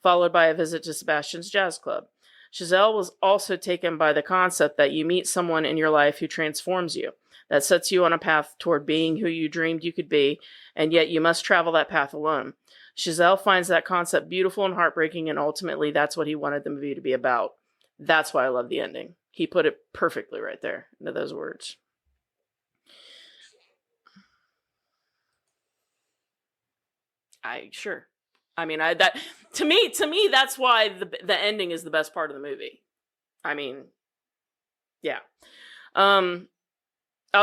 followed by a visit to Sebastian's jazz club. Giselle was also taken by the concept that you meet someone in your life who transforms you, that sets you on a path toward being who you dreamed you could be, and yet you must travel that path alone. Giselle finds that concept beautiful and heartbreaking, and ultimately that's what he wanted the movie to be about. That's why I love the ending. He put it perfectly right there into those words. To me, that's why the ending is the best part of the movie. I mean, yeah. I'll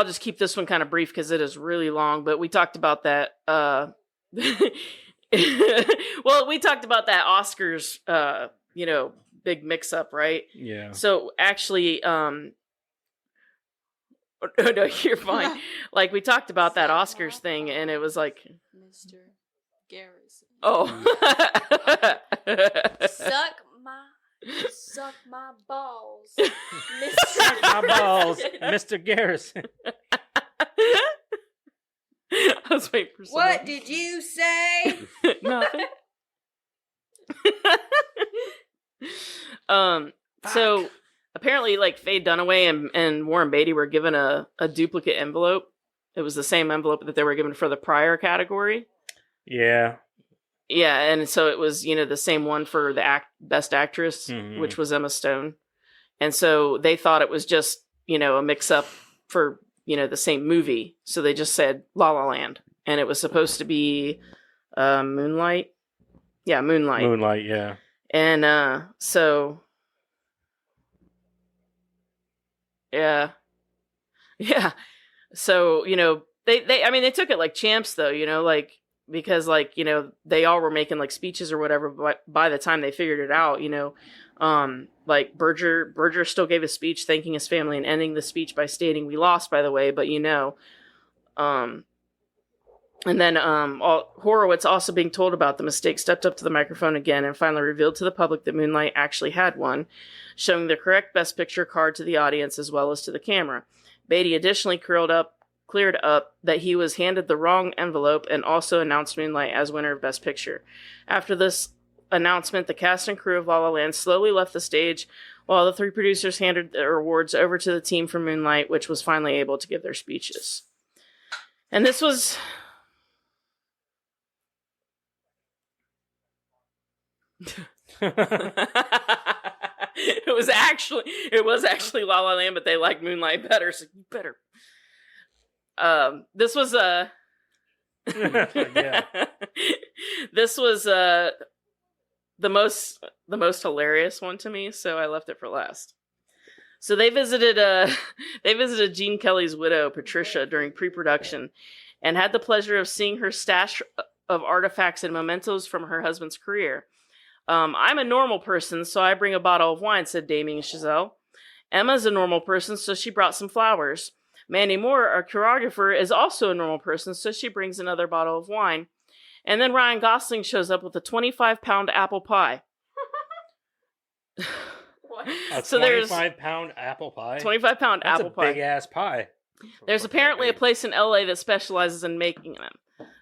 just keep this one kind of brief because it is really long, but we talked about that. Well, we talked about that Oscars, big mix up, right? Yeah. So actually, no, you're fine. Like we talked about that Oscars thing, and it was like Mr. Garrison. Oh. Suck my balls. Suck my balls, Mr. Garrison. I was waiting for someone. What did you say? Nothing. So apparently, like Faye Dunaway and Warren Beatty were given a duplicate envelope. It was the same envelope that they were given for the prior category. Yeah. Yeah, and so it was, the same one for the Best Actress, which was Emma Stone. And so they thought it was just, a mix-up for, the same movie. So they just said La La Land. And it was supposed to be Moonlight. Yeah, Moonlight. Moonlight, yeah. And so... Yeah. Yeah. So, they took it like champs, though, because they all were making like speeches or whatever, but by the time they figured it out, Berger still gave a speech thanking his family and ending the speech by stating, "We lost, by the way, but and then Horowitz, also being told about the mistake, stepped up to the microphone again and finally revealed to the public that Moonlight actually had won, showing the correct Best Picture card to the audience as well as to the camera. Beatty additionally cleared up that he was handed the wrong envelope and also announced Moonlight as winner of Best Picture. After this announcement, the cast and crew of La La Land slowly left the stage while the three producers handed their awards over to the team from Moonlight, which was finally able to give their speeches. And this was... It was actually La La Land, but they liked Moonlight better, so you better... This was Yeah. This was the most hilarious one to me, so I left it for last. So they visited Gene Kelly's widow, Patricia, during pre-production and had the pleasure of seeing her stash of artifacts and mementos from her husband's career. I'm a normal person, so I bring a bottle of wine, said Damien Chazelle. Emma's a normal person, so she brought some flowers. Mandy Moore, our choreographer, is also a normal person, so she brings another bottle of wine. And then Ryan Gosling shows up with a 25-pound apple pie. What? A So 25-pound apple pie? 25-pound apple pie. That's a big-ass pie. There's apparently a place in LA that specializes in making them.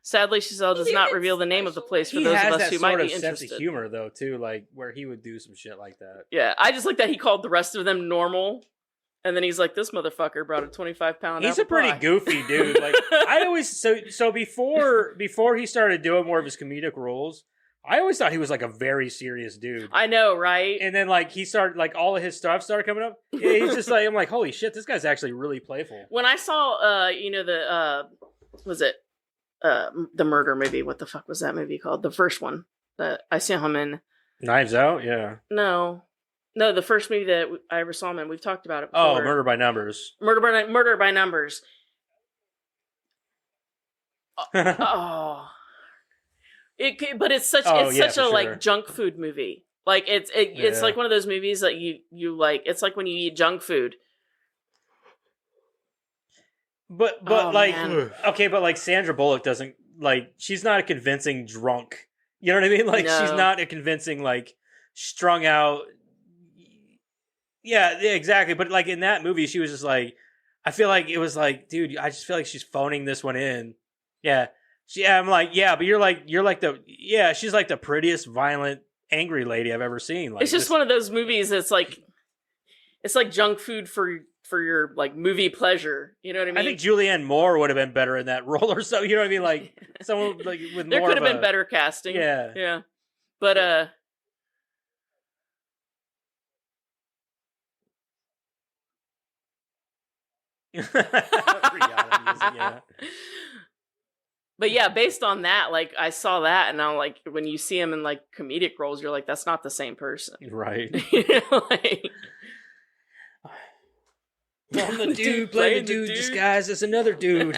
Sadly, Chazelle does not reveal the name of the place for He those has of us that who sort might of be sense interested. of humor, though, too, like, where he would do some shit like that. Yeah, I just like that he called the rest of them normal. And then he's like, this motherfucker brought a 25-pound He's apple a pretty pie. goofy dude. Like, I always... So before he started doing more of his comedic roles, I always thought he was, like, a very serious dude. I know, right? And then, like, he started... Like, all of his stuff started coming up. He's just like... I'm like, holy shit, this guy's actually really playful. When I saw, the murder movie. What the fuck was that movie called? The first one that I saw him in. Knives Out? Yeah. No, the first movie that I ever saw him in. We've talked about it before. Oh, Murder by Numbers. Murder by Numbers. Oh. But it's such a like junk food movie. Like it's like one of those movies that you like. It's like when you eat junk food. But Oh, like man. okay, but like Sandra Bullock doesn't like she's not a convincing drunk. You know what I mean? Like she's No. not a convincing like strung out. Yeah, exactly. But like in that movie, she was just like, I feel like it was like, dude, I just feel like she's phoning this one in. Yeah, I'm like, yeah, but you're like she's like the prettiest, violent, angry lady I've ever seen. Like It's just one of those movies that's like, it's like junk food for your like movie pleasure. You know what I mean? I think Julianne Moore would have been better in that role or so. You know what I mean? Like someone like with there more. could have been better casting. Yeah, yeah, but Rihanna music, yeah. But yeah, based on that, like I saw that, and I'm like, when you see him in like comedic roles, you're like, that's not the same person, Right? You know, like, I'm the dude playing the dude disguised as another dude.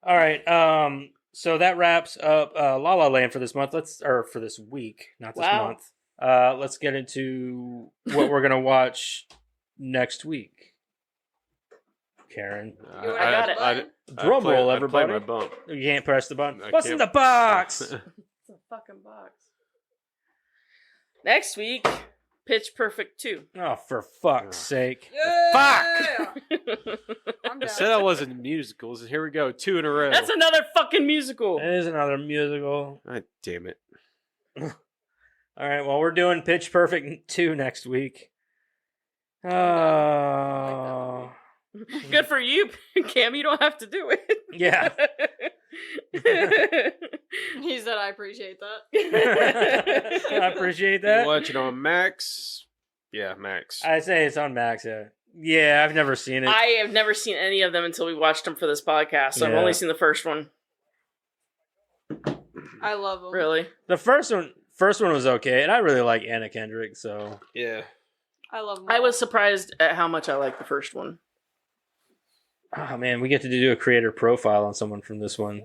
All right. So that wraps up La La Land for this month. For this week, not this month. Let's get into what we're gonna watch next week. Karen, I got it. drum roll, everybody. I play my bump. You can't press the button. I What's in can't- the box? It's a fucking box. Next week, Pitch Perfect 2. Oh, for fuck's sake! Yeah! I'm I down. said I wasn't in musicals. Here we go, 2 in a row. That's another fucking musical. It is another musical. God damn it. All right. Well, we're doing Pitch Perfect 2 next week. Oh. Good for you, Cam. You don't have to do it. Yeah. He said, I appreciate that. I appreciate You that. watch it on Max? Yeah, Max. I say it's on Max. Yeah, I've never seen it. I have never seen any of them until we watched them for this podcast. So I've Yeah. only seen the first one. I love him. Really? The first one was okay, and I really like Anna Kendrick. So Yeah. I love him. I was surprised at how much I liked the first one. oh man, we get to do a creator profile on someone from this one.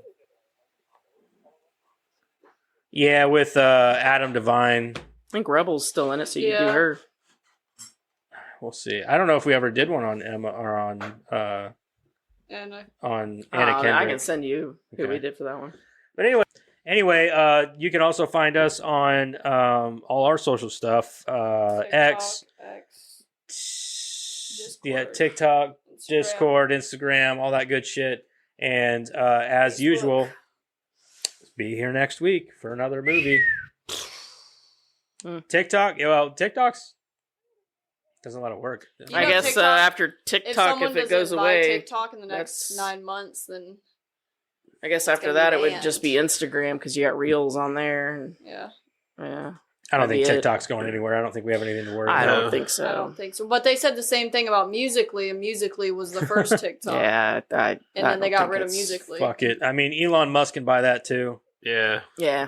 Yeah, with Adam Devine. I think Rebel's still in it, so you can do Yeah. her. We'll see. I don't know if we ever did one on Emma or on And I Anna Kendrick. I can send you who Okay. we did for that one. But anyway, you can also find us on all our social stuff. X, yeah, TikTok, Discord, Instagram, all that good shit. And as Facebook. usual, be here next week for another movie. TikTok, TikTok's doesn't let it work. You I know, guess TikTok, after if TikTok, someone if it doesn't goes buy away, TikTok in the next that's- 9 months, then I guess after gonna that be it would banned. just be Instagram because you got Reels on there. And, yeah. yeah, I don't that'd think be it. TikTok's going anywhere. I don't think we have anything to worry I about. don't think so. I don't think so. But they said the same thing about Musically, and Musically was the first TikTok. Yeah, And then they got rid of Musically. Fuck it. I mean, Elon Musk can buy that too. Yeah. Yeah,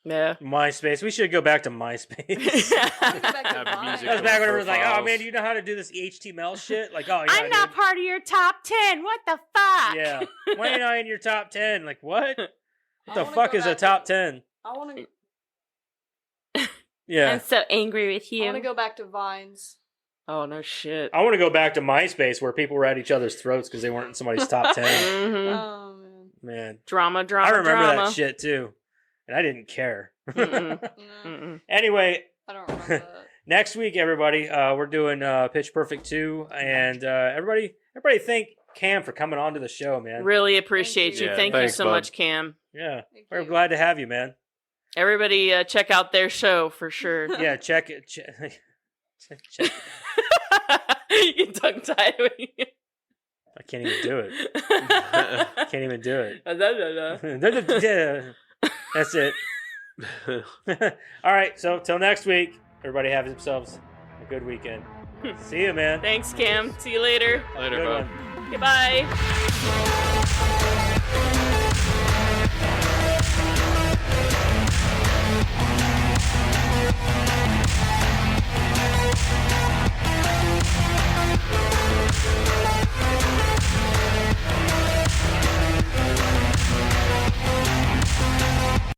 yeah. MySpace. We should go back to MySpace. Have music That was back when it was like, oh profiles. man, do you know how to do this HTML shit? Like, oh, yeah, I'm not part of your top 10. What the fuck? Yeah. Why ain't I in your top 10? Like, what? What I the wanna fuck go is a back top to- 10? I want to. Yeah. I'm so angry with I you. want to go back to Vines. Oh no shit. I want to go back to MySpace where people were at each other's throats because they weren't in somebody's top 10. Mhm. Oh man. Man. Drama. I remember drama. that shit too. And I didn't care. Mm-mm. No, Mm-mm. Anyway, I don't remember that. next week, everybody, we're doing Pitch Perfect 2. And everybody thank Cam for coming on to the show, man. Really appreciate Thank you. you. Yeah, Thank you thanks, so bud. much, Cam. Yeah. Thank We're you. glad to have you, man. Everybody, check out their show for sure. Yeah, check it. Check. You get tongue tied. I can't even do it. Can't even do it. That's it. All right, so till next week, everybody have themselves a good weekend. See you, man. Thanks, Cam. See you later. Later, Good bud. one. Goodbye.